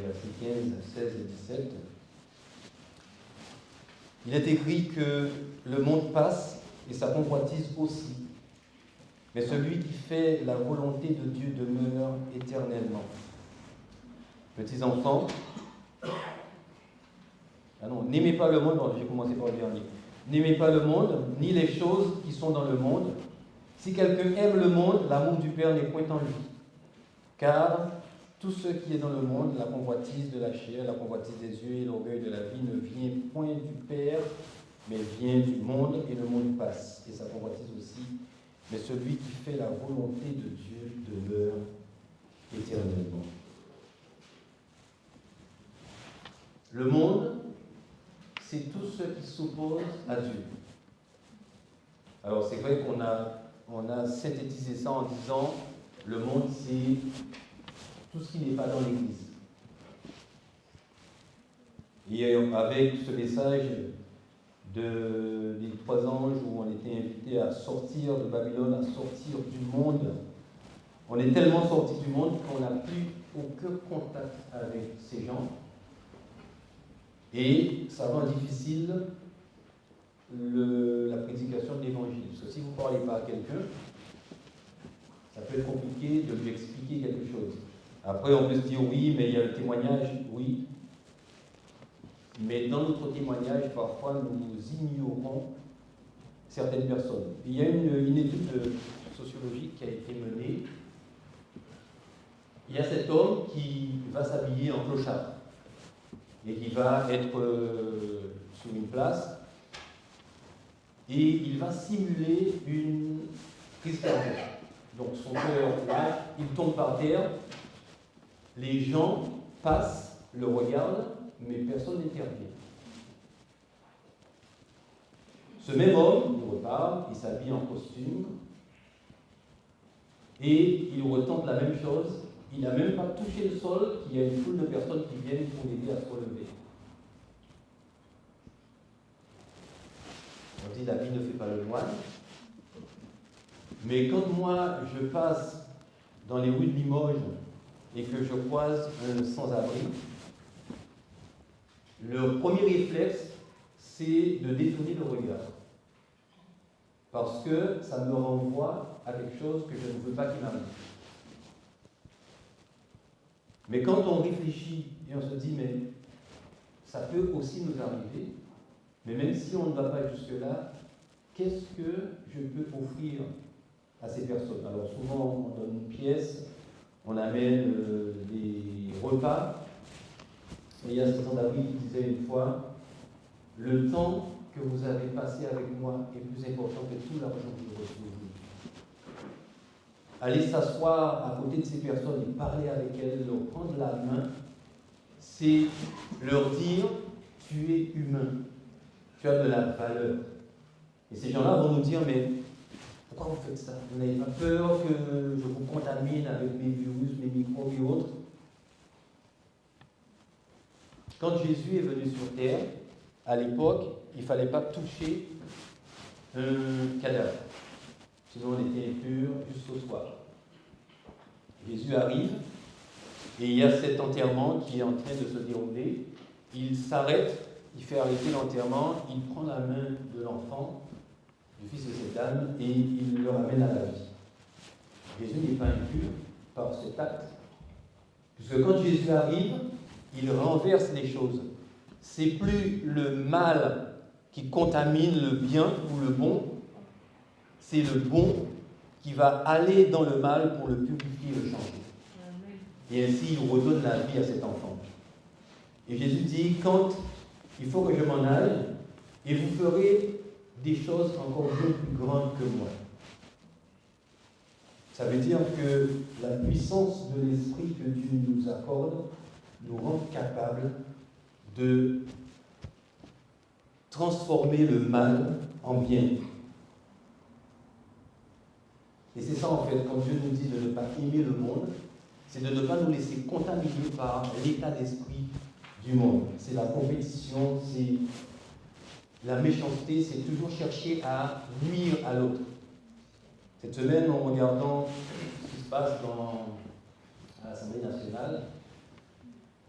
versets 15, 16 et 17. Il est écrit que le monde passe et sa convoitise aussi. Mais celui qui fait la volonté de Dieu demeure éternellement. Petits enfants, n'aimez pas le monde, j'ai commencé par le dernier. N'aimez pas le monde, ni les choses qui sont dans le monde. Si quelqu'un aime le monde, l'amour du Père n'est point en lui. Car tout ce qui est dans le monde, la convoitise de la chair, la convoitise des yeux et l'orgueil de la vie ne vient point du Père, mais vient du monde, et le monde passe, et sa convoitise aussi. Mais celui qui fait la volonté de Dieu demeure éternellement. Le monde, c'est tout ce qui s'oppose à Dieu. Alors c'est vrai qu'on a synthétisé ça en disant le monde, c'est tout ce qui n'est pas dans l'Église. Et avec ce message des 3 anges où on était invité à sortir de Babylone, à sortir du monde, on est tellement sorti du monde qu'on n'a plus aucun contact avec ces gens. Et ça rend difficile la prédication de l'Évangile. Parce que si vous ne parlez pas à quelqu'un, ça peut être compliqué de lui expliquer quelque chose. Après, on peut se dire oui, mais il y a le témoignage, oui. Mais dans notre témoignage, parfois, nous ignorons certaines personnes. Il y a une étude sociologique qui a été menée. Il y a cet homme qui va s'habiller en clochard et qui va être sur une place et il va simuler une crise cardiaque. Donc son cœur, là, il tombe par terre, les gens passent, le regardent, mais personne n'intervient. Ce même homme, il repart, il s'habille en costume, et il retente la même chose. Il n'a même pas touché le sol, qu'il y a une foule de personnes qui viennent pour l'aider à se relever. On dit la vie ne fait pas le moine. Mais quand moi je passe dans les rues de Limoges et que je croise un sans-abri, le premier réflexe, c'est de détourner le regard. Parce que ça me renvoie à quelque chose que je ne veux pas qu'il m'arrive. Mais quand on réfléchit et on se dit, mais ça peut aussi nous arriver, mais même si on ne va pas jusque-là, qu'est-ce que je peux offrir à ces personnes? Alors souvent, on donne une pièce, on amène des repas, et il y a ce sans-abri qui disait une fois, le temps que vous avez passé avec moi est plus important que tout l'argent que vous recevez. Aller s'asseoir à côté de ces personnes et parler avec elles, leur prendre la main, c'est leur dire « tu es humain, tu as de la valeur ». Et ces gens-là vont nous dire « mais pourquoi vous faites ça? Vous n'avez pas peur que je vous contamine avec mes virus, mes microbes et autres ?» Quand Jésus est venu sur terre, à l'époque, il ne fallait pas toucher un cadavre. Sinon, on était impur jusqu'au soir. Jésus arrive et il y a cet enterrement qui est en train de se dérouler. Il s'arrête, il fait arrêter l'enterrement, il prend la main de l'enfant, du fils de cette dame, et il le ramène à la vie. Jésus n'est pas impur par cet acte. Puisque quand Jésus arrive, il renverse les choses. C'est plus le mal qui contamine le bien ou le bon, c'est le bon qui va aller dans le mal pour le purifier et le changer. Et ainsi, il redonne la vie à cet enfant. Et Jésus dit, quand il faut que je m'en aille, et vous ferez des choses encore bien plus grandes que moi. Ça veut dire que la puissance de l'Esprit que Dieu nous accorde nous rend capables de transformer le mal en bien. Et c'est ça en fait, quand Dieu nous dit de ne pas aimer le monde, c'est de ne pas nous laisser contaminer par l'état d'esprit du monde. C'est la compétition, c'est la méchanceté, c'est toujours chercher à nuire à l'autre. Cette semaine, en regardant ce qui se passe à l'Assemblée nationale,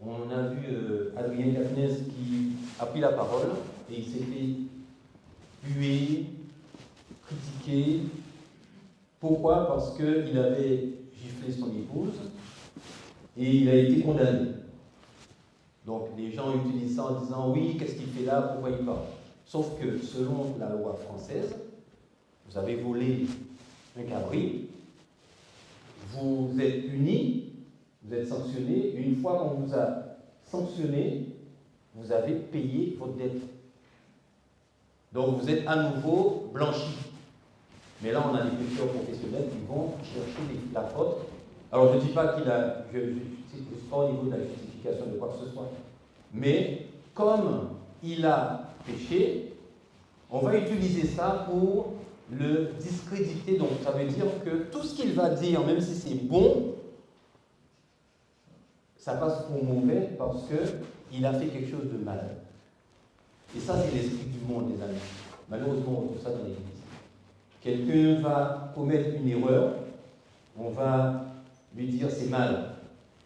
on a vu Adrien Quatennens qui a pris la parole et il s'est fait huer, critiquer. Pourquoi? Parce qu'il avait giflé son épouse et il a été condamné. Donc les gens utilisent ça en disant oui, qu'est-ce qu'il fait là, pourquoi il parle? Sauf que selon la loi française, vous avez volé un cabri, vous êtes puni, vous êtes sanctionné. Une fois qu'on vous a sanctionné, vous avez payé votre dette. Donc vous êtes à nouveau blanchi. Mais là, on a des pécheurs professionnels qui vont chercher la faute. Alors je ne dis pas qu'il a, je ne suis pas au niveau de la justification de quoi que ce soit. Mais comme il a péché, on va utiliser ça pour le discréditer. Donc ça veut dire que tout ce qu'il va dire, même si c'est bon, ça passe pour mauvais parce qu'il a fait quelque chose de mal. Et ça, c'est l'esprit du monde, les amis. Malheureusement, on trouve ça dans l'Église. Quelqu'un va commettre une erreur, on va lui dire c'est mal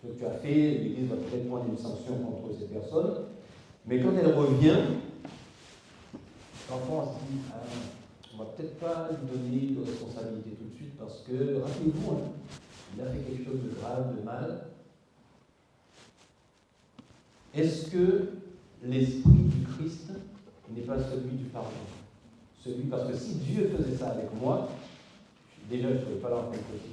ce que tu as fait, l'Église va peut-être prendre une sanction contre cette personne, mais quand elle revient, l'enfant se dit on ne va peut-être pas lui donner de responsabilité tout de suite parce que, rappelez-vous, il a fait quelque chose de grave, de mal. Est-ce que l'esprit du Christ n'est pas celui du pardon? Parce que si Dieu faisait ça avec moi, déjà je ne serais pas là en train de côté.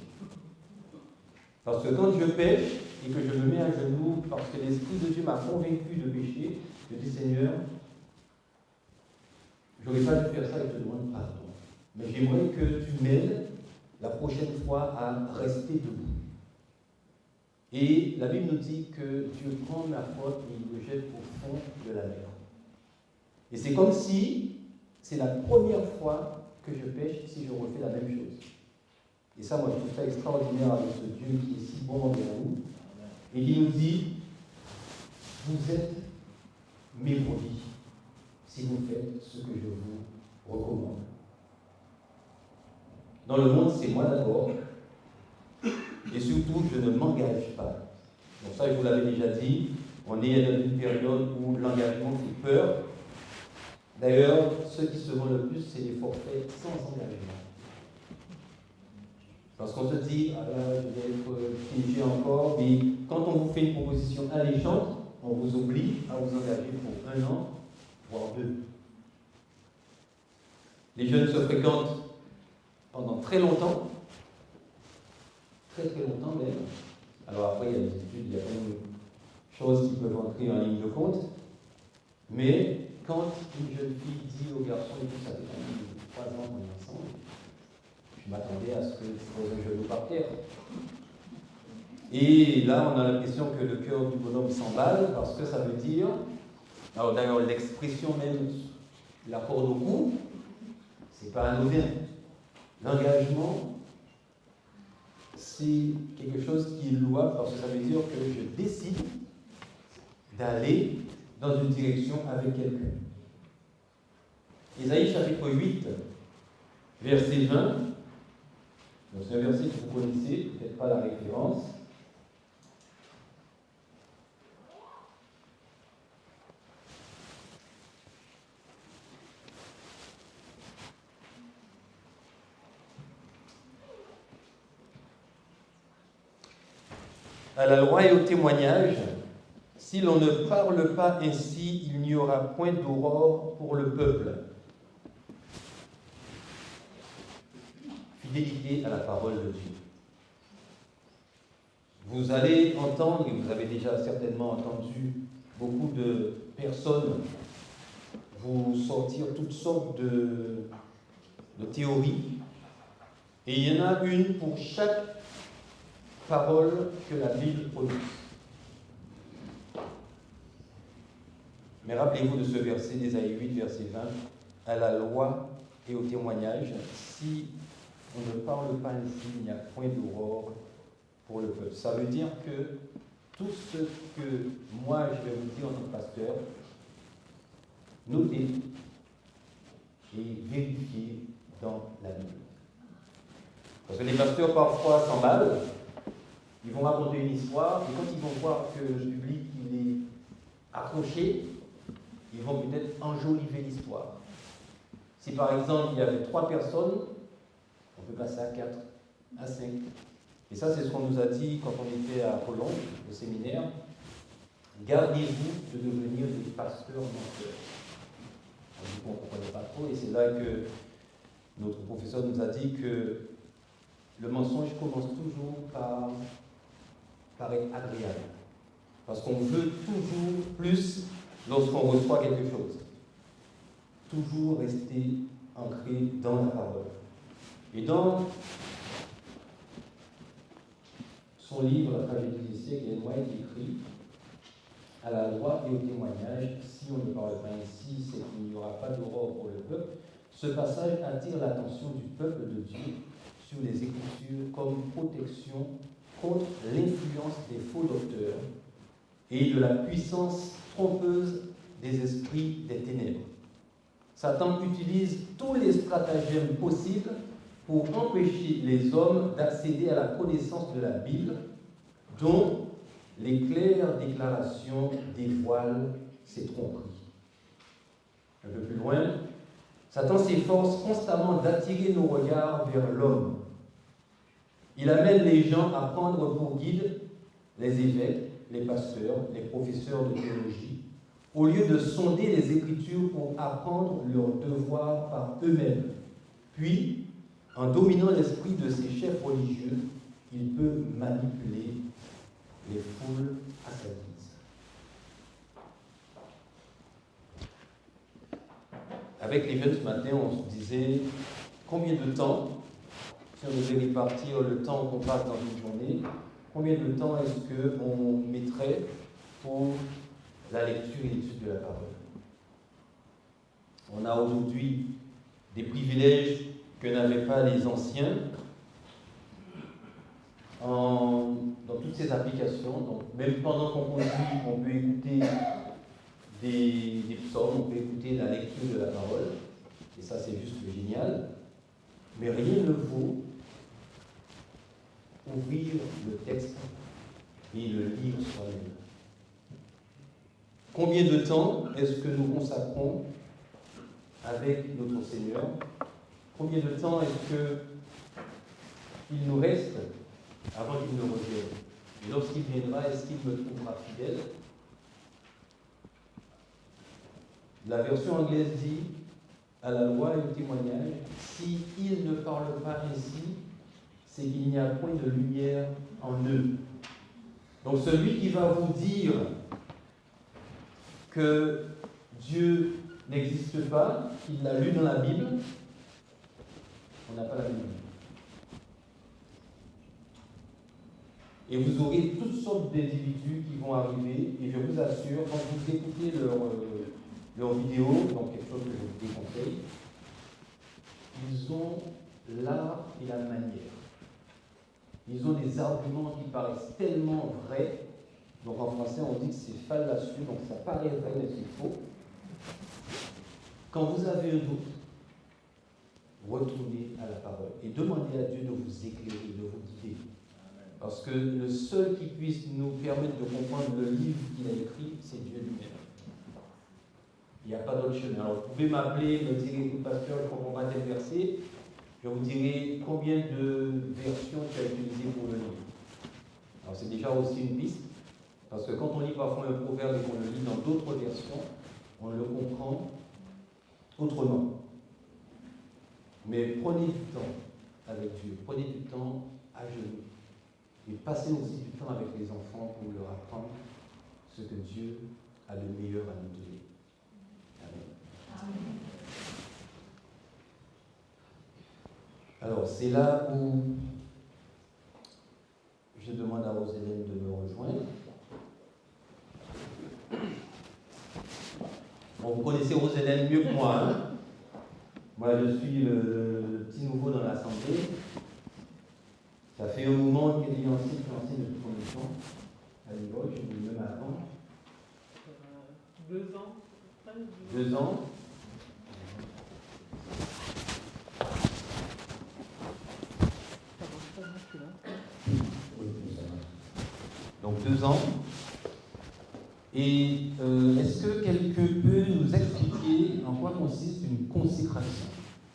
Parce que quand je pêche et que je me mets à genoux parce que l'Esprit de Dieu m'a convaincu de pécher, je dis Seigneur, je n'aurais pas dû faire ça et te demande pardon. Mais j'aimerais que tu m'aides la prochaine fois à rester debout. Et la Bible nous dit que Dieu prend ma faute et il me jette au fond de la mer. Et c'est comme si c'est la première fois que je pêche si je refais la même chose. Et ça, moi, je trouve ça extraordinaire avec ce Dieu qui est si bon envers nous. Et qui nous dit, vous êtes mes brebis si vous faites ce que je vous recommande. Dans le monde, c'est moi d'abord. Et surtout, je ne m'engage pas. Donc ça, je vous l'avais déjà dit, on est dans une période où l'engagement fait peur. D'ailleurs, ceux qui se vendent le plus, c'est les forfaits sans engagement. Parce qu'on se dit, ah là, je vais être figé encore, mais quand on vous fait une proposition alléchante, on vous oblige à vous engager pour 1 an, voire 2. Les jeunes se fréquentent pendant très longtemps, très longtemps même. Alors après, il y a des études, il y a plein de choses qui peuvent entrer en ligne de compte, mais quand une jeune fille dit au garçon, écoute, ça fait quand même 3 ans qu'on est ensemble, je m'attendais à ce que je pose un genou par terre. Et là, on a l'impression que le cœur du bonhomme s'emballe parce que ça veut dire, alors d'ailleurs l'expression même, la corde au cou, c'est pas anodin. L'engagement, c'est quelque chose qui est louable parce que ça veut dire que je décide d'aller dans une direction avec quelqu'un. Ésaïe chapitre 8, verset 20. C'est un verset que vous connaissez, peut-être pas la référence. À la loi et au témoignage, si l'on ne parle pas ainsi, il n'y aura point d'aurore pour le peuple. fidélité à la parole de Dieu. Vous allez entendre, et vous avez déjà certainement entendu beaucoup de personnes vous sortir toutes sortes de théories, et il y en a une pour chaque parole que la Bible prononce. Mais rappelez-vous de ce verset d'Ésaïe 8, verset 20, à la loi et au témoignage, si on ne parle pas ainsi, il n'y a point d'aurore pour le peuple. Ça veut dire que tout ce que moi je vais vous dire en tant que pasteur, notez et vérifiez dans la Bible. Parce que les pasteurs parfois s'emballent, ils vont raconter une histoire, et quand ils vont voir que le public il est accroché, ils vont peut-être enjoliver l'histoire. Si par exemple il y avait 3 personnes, on peut passer à 4, à 5. Et ça, c'est ce qu'on nous a dit quand on était à Colombes, au séminaire. Gardez-vous de devenir des pasteurs menteurs. On dit qu'on ne comprenait pas trop, et c'est là que notre professeur nous a dit que le mensonge commence toujours par être agréable. Parce qu'on veut toujours plus lorsqu'on reçoit quelque chose. Toujours rester ancré dans la parole. Et dans son livre, La tragédie des siècles, Ellen White écrit à la loi et au témoignage, si on ne parle pas ainsi, c'est qu'il n'y aura pas d'aurore pour le peuple. Ce passage attire l'attention du peuple de Dieu sur les Écritures comme protection contre l'influence des faux docteurs et de la puissance trompeuse des esprits des ténèbres. Satan utilise tous les stratagèmes possibles pour empêcher les hommes d'accéder à la connaissance de la Bible, dont les claires déclarations dévoilent ces tromperies. Un peu plus loin, Satan s'efforce constamment d'attirer nos regards vers l'homme. Il amène les gens à prendre pour guide les évêques, les pasteurs, les professeurs de théologie, au lieu de sonder les Écritures pour apprendre leurs devoirs par eux-mêmes. Puis, en dominant l'esprit de ses chefs religieux, il peut manipuler les foules à sa guise. Avec les jeunes ce matin, on se disait combien de temps, si on devait répartir le temps qu'on passe dans une journée, combien de temps est-ce qu'on mettrait pour la lecture et l'étude de la parole? On a aujourd'hui des privilèges que n'avaient pas les anciens dans toutes ces applications. Donc, même pendant qu'on conduit, on peut écouter des psaumes, on peut écouter la lecture de la parole, et ça c'est juste génial. Mais rien ne vaut ouvrir le texte et le lire soi-même. Combien de temps est-ce que nous consacrons avec notre Seigneur? Combien de temps est-ce qu'il nous reste avant qu'il ne revienne? Et lorsqu'il viendra, est-ce qu'il me trouvera fidèle? La version anglaise dit, à la loi et au témoignage, si ils ne parlent pas ainsi, c'est qu'il n'y a point de lumière en eux. Donc celui qui va vous dire que Dieu n'existe pas, qu'il l'a lu dans la Bible, on n'a pas la Bible. Et vous aurez toutes sortes d'individus qui vont arriver, et je vous assure, quand vous écoutez leurs vidéos, donc quelque chose que je vous déconseille, ils ont l'art et la manière. Ils ont des arguments qui paraissent tellement vrais, donc en français on dit que c'est fallacieux, donc ça paraît vrai mais c'est faux. Quand vous avez un doute, retournez à la parole et demandez à Dieu de vous éclairer, de vous guider. Parce que le seul qui puisse nous permettre de comprendre le livre qu'il a écrit, c'est Dieu lui-même. Il n'y a pas d'autre chemin. Alors vous pouvez m'appeler, me dire, écoute pasteur, je ne comprends pas tel verset. Je vous dirai combien de versions tu as utilisées pour le lire. Alors c'est déjà aussi une piste, parce que quand on lit parfois un proverbe et qu'on le lit dans d'autres versions, on le comprend autrement. Mais prenez du temps avec Dieu. Prenez du temps à genoux. Et passez aussi du temps avec les enfants pour leur apprendre ce que Dieu a le meilleur à nous donner. Amen. Alors, c'est là où je demande à Roselène de me rejoindre. Bon, vous connaissez Roselène mieux que moi. Hein? Moi, je suis le petit nouveau dans l'Assemblée. Ça fait un moment qu'elle est ancienne depuis combien de temps à l'époque, je vous même avant.
2 ans.
2 ans. Donc 2 ans. Et est-ce que quelqu'un peut nous expliquer en quoi consiste une consécration,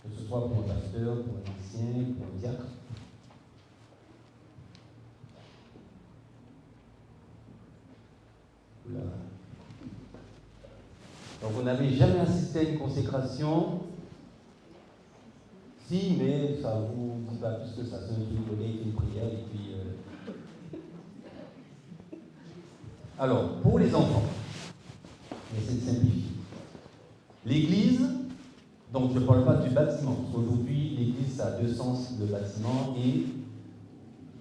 que ce soit pour un pasteur, pour un ancien, pour un diacre? Voilà. Donc vous n'avez jamais assisté à une consécration? Si, mais ça vous dit pas plus que ça. C'est un truc donné, une prière et puis. Alors, pour les enfants, on essaie de simplifier. L'Église, donc je ne parle pas du bâtiment, parce qu'aujourd'hui, l'Église, ça a 2 sens, le bâtiment et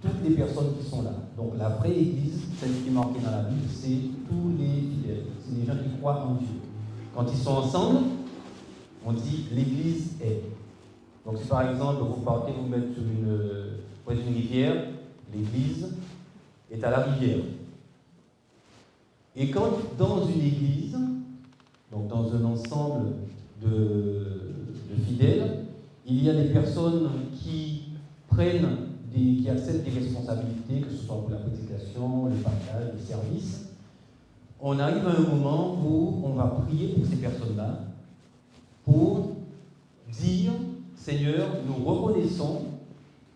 toutes les personnes qui sont là. Donc la vraie Église, celle qui est marquée dans la Bible, c'est tous les fidèles, c'est les gens qui croient en Dieu. Quand ils sont ensemble, on dit l'Église est. Donc si par exemple vous partez vous mettre sur une rivière, l'Église est à la rivière. Et quand dans une église, donc dans un ensemble de fidèles, il y a des personnes qui qui acceptent des responsabilités, que ce soit pour la prédication, le partage, le service, on arrive à un moment où on va prier pour ces personnes-là, pour dire, Seigneur, nous reconnaissons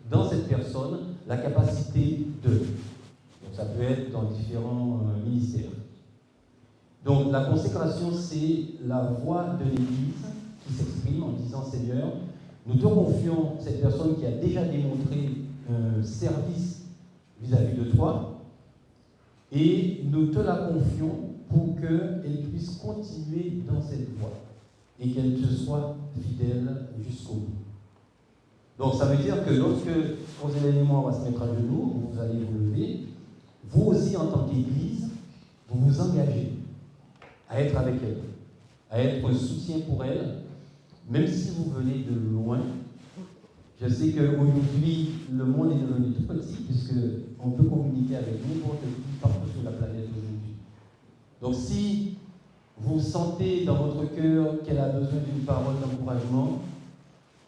dans cette personne la capacité de. Donc ça peut être dans différents ministères. Donc la consécration, c'est la voix de l'Église qui s'exprime en disant, Seigneur, nous te confions cette personne qui a déjà démontré un service vis-à-vis de toi, et nous te la confions pour qu'elle puisse continuer dans cette voie et qu'elle te soit fidèle jusqu'au bout. Donc ça veut dire que lorsque Roselène et moi on va se mettre à genoux, vous allez vous lever, vous aussi en tant qu'Église, vous vous engagez à être avec elle, à être un soutien pour elle, même si vous venez de loin. Je sais qu'aujourd'hui, le monde est devenu tout petit, puisqu'on peut communiquer avec n'importe qui partout sur la planète aujourd'hui. Donc si vous sentez dans votre cœur qu'elle a besoin d'une parole d'encouragement,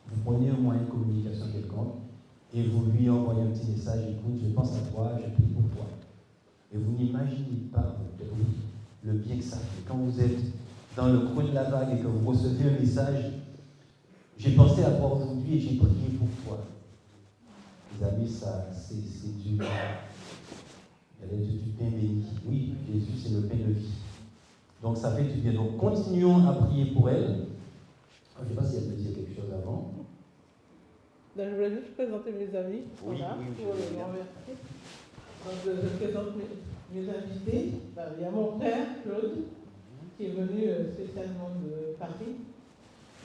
vous prenez un moyen de communication quelconque et vous lui envoyez un petit message, écoute, je pense à toi, je prie pour toi. Et vous n'imaginez pas le bien que ça fait. Quand vous êtes dans le creux de la vague et que vous recevez un message, j'ai pensé à toi aujourd'hui et j'ai prié pour toi. Les amis, ça, c'est du pain béni. Oui, Jésus, c'est le pain de vie. Donc ça fait du bien. Donc continuons à prier pour elle. Je ne sais pas si elle peut dire quelque chose avant.
Je voulais juste présenter mes amis.
Oui,
voilà,
oui,
pour les remercier. Donc je présente mes invités. Il y a mon frère, Claude, qui est venu spécialement de Paris.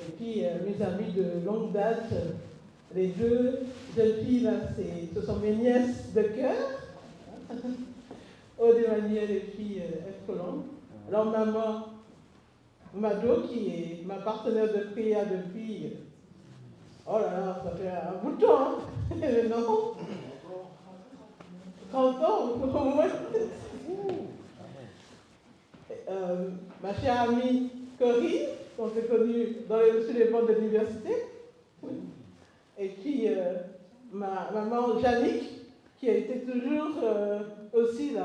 Et puis mes amis de longue date, les 2 jeunes filles là, ce sont mes nièces de cœur, Aude Emmanuel et puis F. Colombe. Alors maman Mado, qui est ma partenaire de prière depuis, oh là là, ça fait un bout de temps, hein. Non, 30 ans au moins. Ma chère amie Corinne, qu'on s'est connue sur les bancs de l'université. Et puis ma maman Jannick, qui a été toujours aussi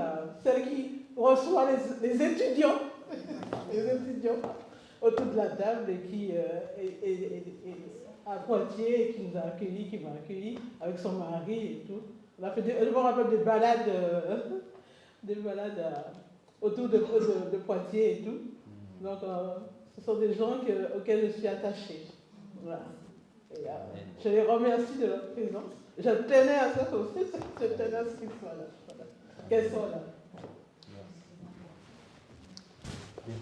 celle qui reçoit les étudiants, autour de la table et qui est à Poitiers et qui nous a accueillis, qui m'a accueilli avec son mari et tout. On a fait je me rappelle des balades autour de Poitiers et tout. Donc ce sont des gens auxquels je suis attachée. Voilà. Et je les remercie de leur présence. Je tenais à ça aussi, je tenais à ce qu'ils soient là. Voilà. Qu'elles soient là.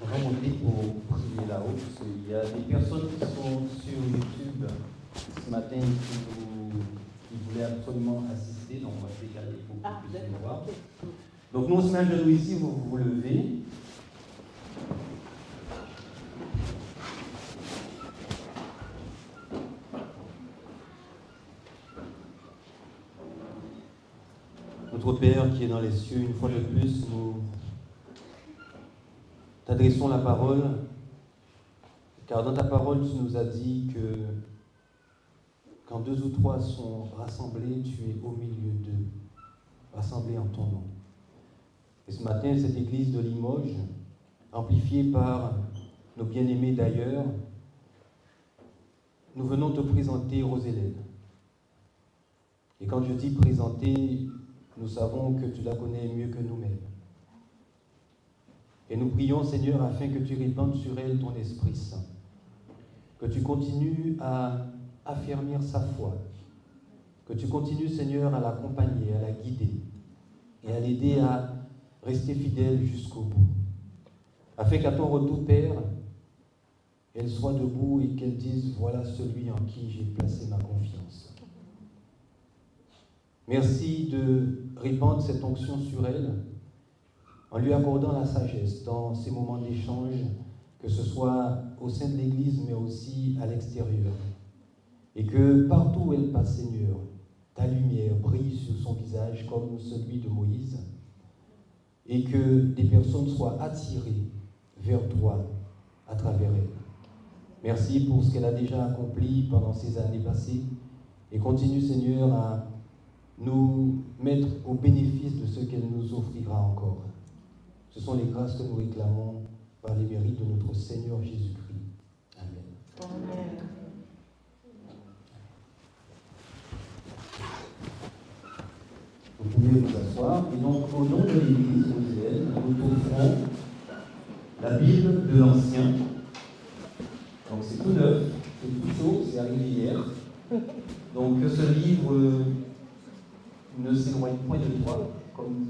On va monter pour prier là-haut, parce qu'il y a des personnes qui sont sur YouTube ce matin qui voulaient absolument assister, donc on va se décaler pour que vous puissiez nous voir. Donc nous on se met à genoux ici, vous vous levez. Notre Père qui est dans les cieux, une fois de plus, nous t'adressons la parole, car dans ta parole, tu nous as dit que quand 2 ou 3 sont rassemblés, tu es au milieu d'eux, rassemblés en ton nom. Et ce matin, cette église de Limoges, amplifiée par nos bien-aimés d'ailleurs, nous venons te présenter Rosélène. Et quand je dis présenter, nous savons que tu la connais mieux que nous-mêmes. Et nous prions, Seigneur, afin que tu répandes sur elle ton Esprit Saint, que tu continues à affermir sa foi, que tu continues, Seigneur, à l'accompagner, à la guider et à l'aider à rester fidèle jusqu'au bout, afin qu'à ton retour, Père, elle soit debout et qu'elle dise « Voilà celui en qui j'ai placé ma confiance ». Merci de répandre cette onction sur elle, en lui accordant la sagesse dans ces moments d'échange, que ce soit au sein de l'Église, mais aussi à l'extérieur. Et que partout où elle passe, Seigneur, ta lumière brille sur son visage comme celui de Moïse, et que des personnes soient attirées vers toi à travers elle. Merci pour ce qu'elle a déjà accompli pendant ces années passées, et continue, Seigneur, à nous mettre au bénéfice de ce qu'elle nous offrira encore. Ce sont les grâces que nous réclamons par les mérites de notre Seigneur Jésus-Christ. Amen.
Amen.
Vous pouvez vous asseoir. Et donc, au nom de l'Église Rosélène, nous offrons la Bible de l'Ancien. Donc, c'est tout neuf, c'est tout chaud, c'est arrivé hier. Donc, que ce livre ne s'éloigne point de toi, comme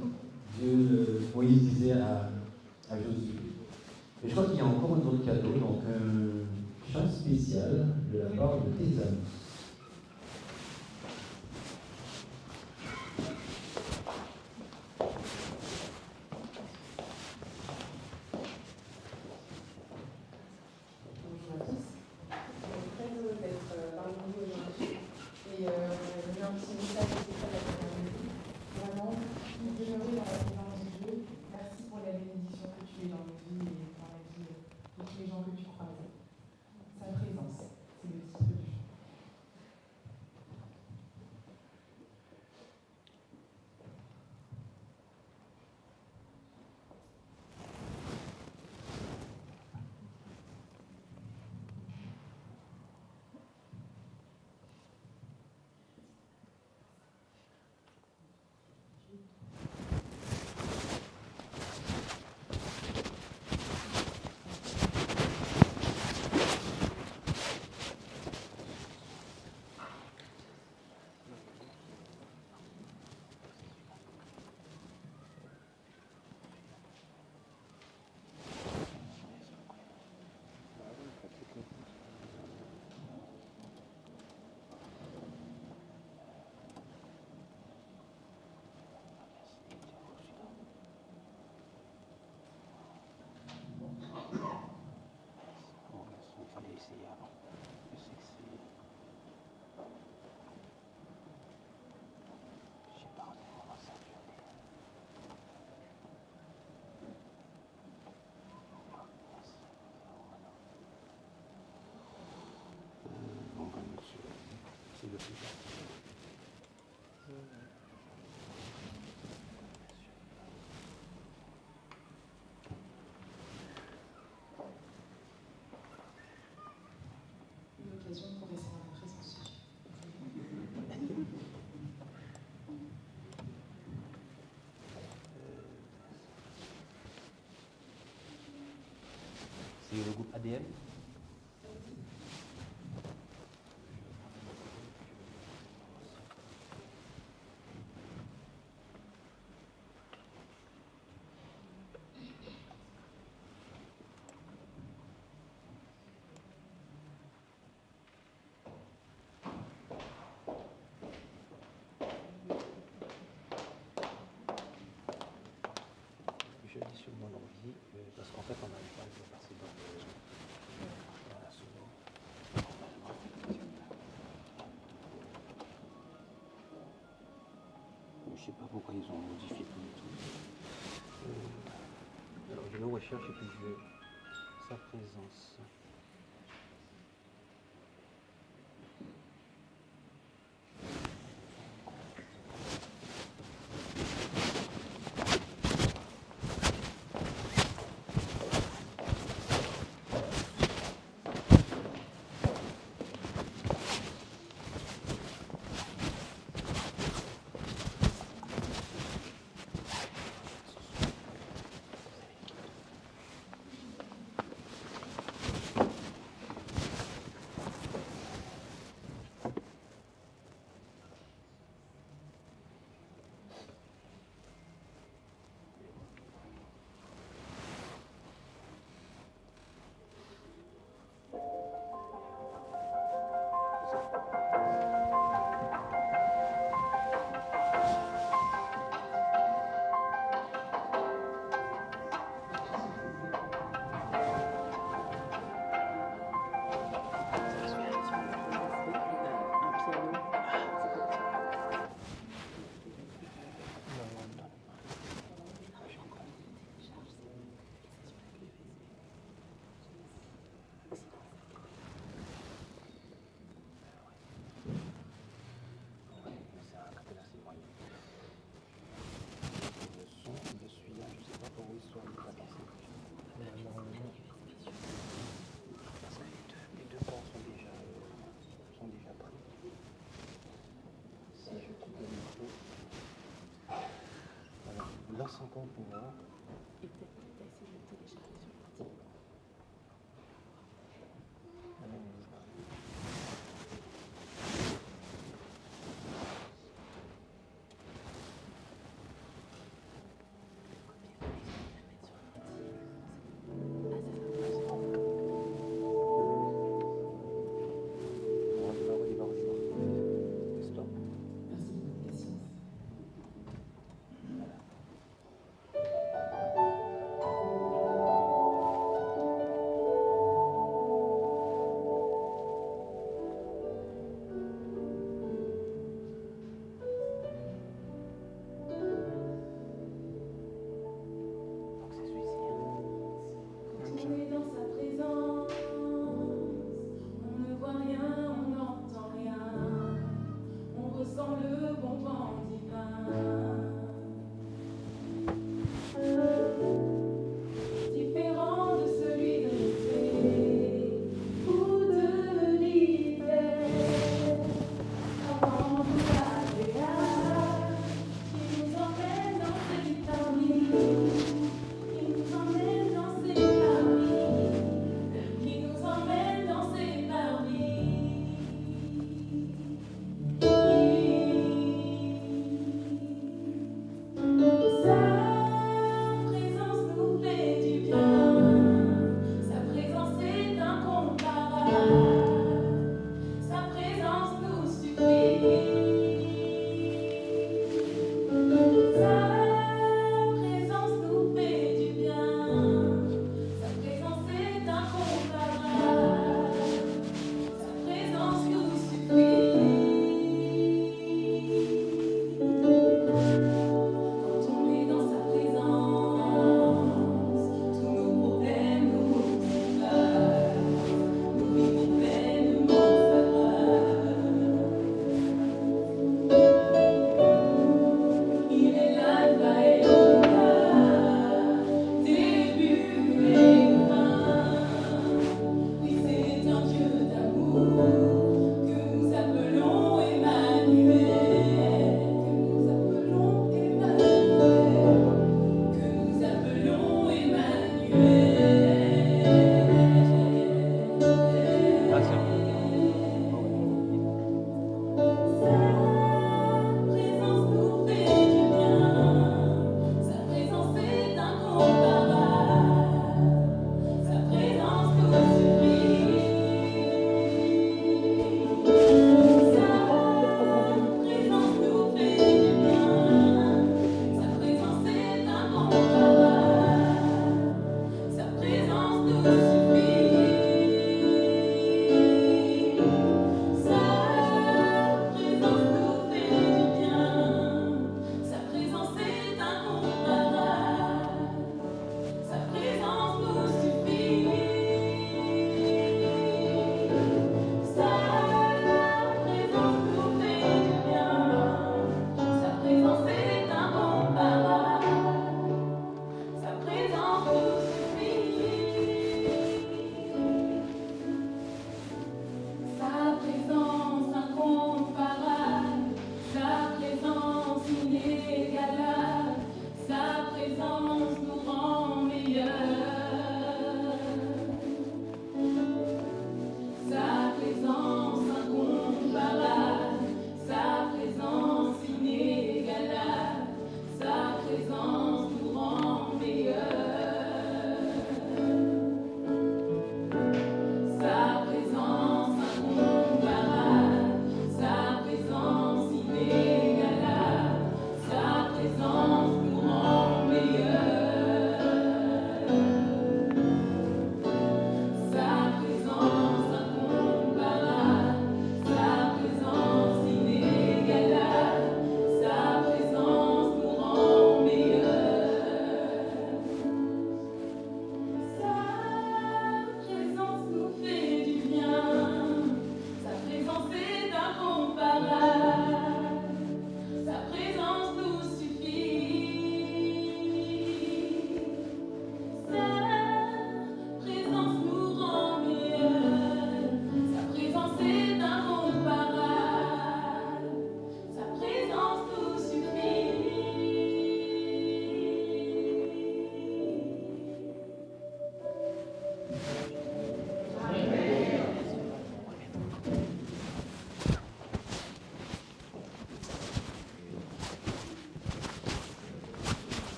Moïse disait à Josué. Et je crois qu'il y a encore un autre cadeau, donc un chant spécial de la part de tes amis.
Bonjour à tous. Je suis très heureuse d'être parmi vous aujourd'hui. Et j'ai un petit message spécial à vous donner. Vraiment, demeurer dans la présence de Dieu. Merci pour la bénédiction que tu es dans nos vies et dans la vie de tous les gens que tu croises. Sa présence, c'est le titre du chant. Une occasion pour rester dans la présence de Dieu.
C'est le groupe ADN. sur mon ordi, parce qu'en fait on n'arrive pas à le passer dans la seconde. Je sais pas pourquoi ils ont modifié tout le tout. Alors je le recherche et puis je vais sa présence. Lance encore pour voir.
Et peut-être essayer de télécharger sur l'ordi.
Stop.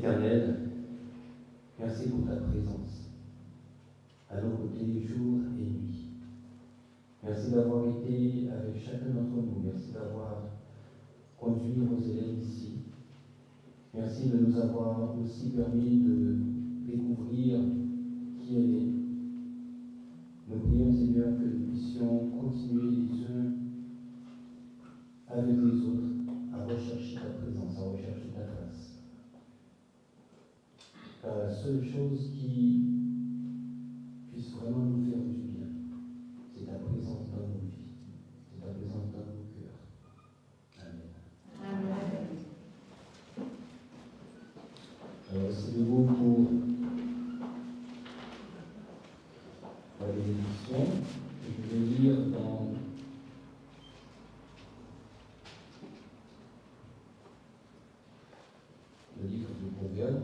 Éternel, merci pour ta présence à nos côtés jour et nuit. Merci d'avoir été avec chacun d'entre nous. Merci d'avoir conduit nos élèves ici. Merci de nous avoir aussi permis de découvrir qui elle est. Nous prions, Seigneur, que nous puissions continuer les uns avec les autres à rechercher ta présence, à rechercher ta grâce. Car la seule chose qui puisse vraiment nous faire du bien, c'est ta présence dans nos vies, c'est ta présence dans nos cœurs. Amen.
Amen.
Alors, c'est de vous pour la bénédiction. Je vais lire dans le livre du Proverbe.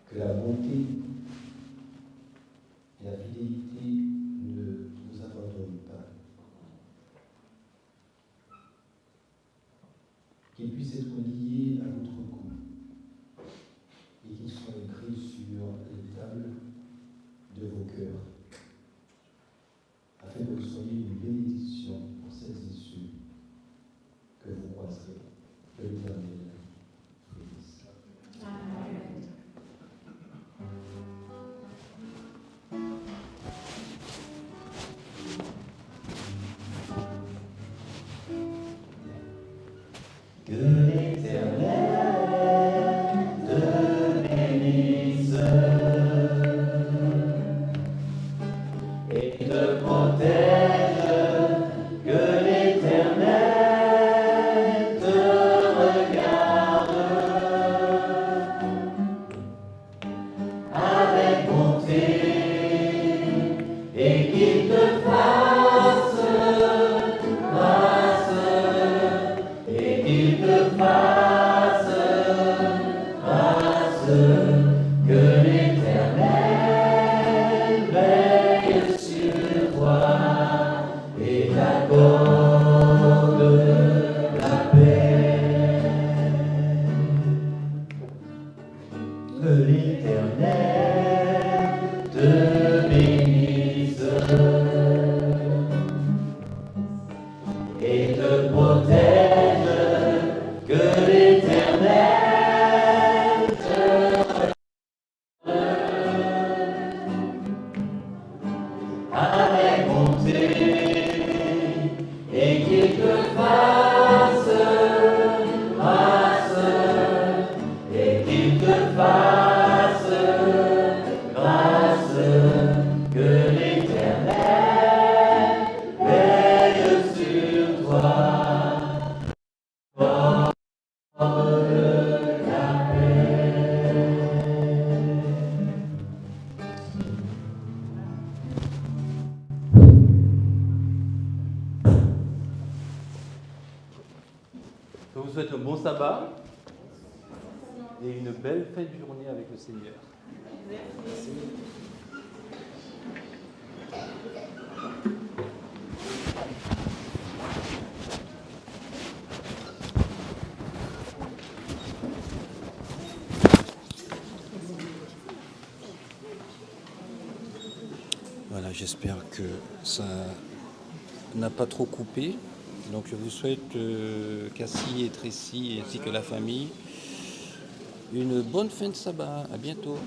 Que la bonté et la fidélité ne nous abandonnent pas. Qu'ils puissent être liés à notre cou et qu'ils soient écrits sur les tables de vos cœurs, afin que vous soyez une bénédiction pour celles et ceux que vous croiserez. Que l'Éternel vous bénisse.
Amen.
Que l'Éternel te bénisse et te protège, que l'Éternel te regarde avec bonté et qu'il te fasse grâce. Et qu'il te fasse grâce, que l'Éternel veille sur toi et t'accorde la paix. Que l'Éternel te bénisse et te protège. Que l'Éternel te avec bonté et qu'il te fasse grâce et qu'il te fasse grâce. Que l'Éternel veille sur toi.
Je vous souhaite un bon sabbat et une belle fin de journée avec le Seigneur. Voilà, j'espère que ça n'a pas trop coupé. Donc je vous souhaite, Cassie et Tracy ainsi que la famille, une bonne fin de sabbat. À bientôt.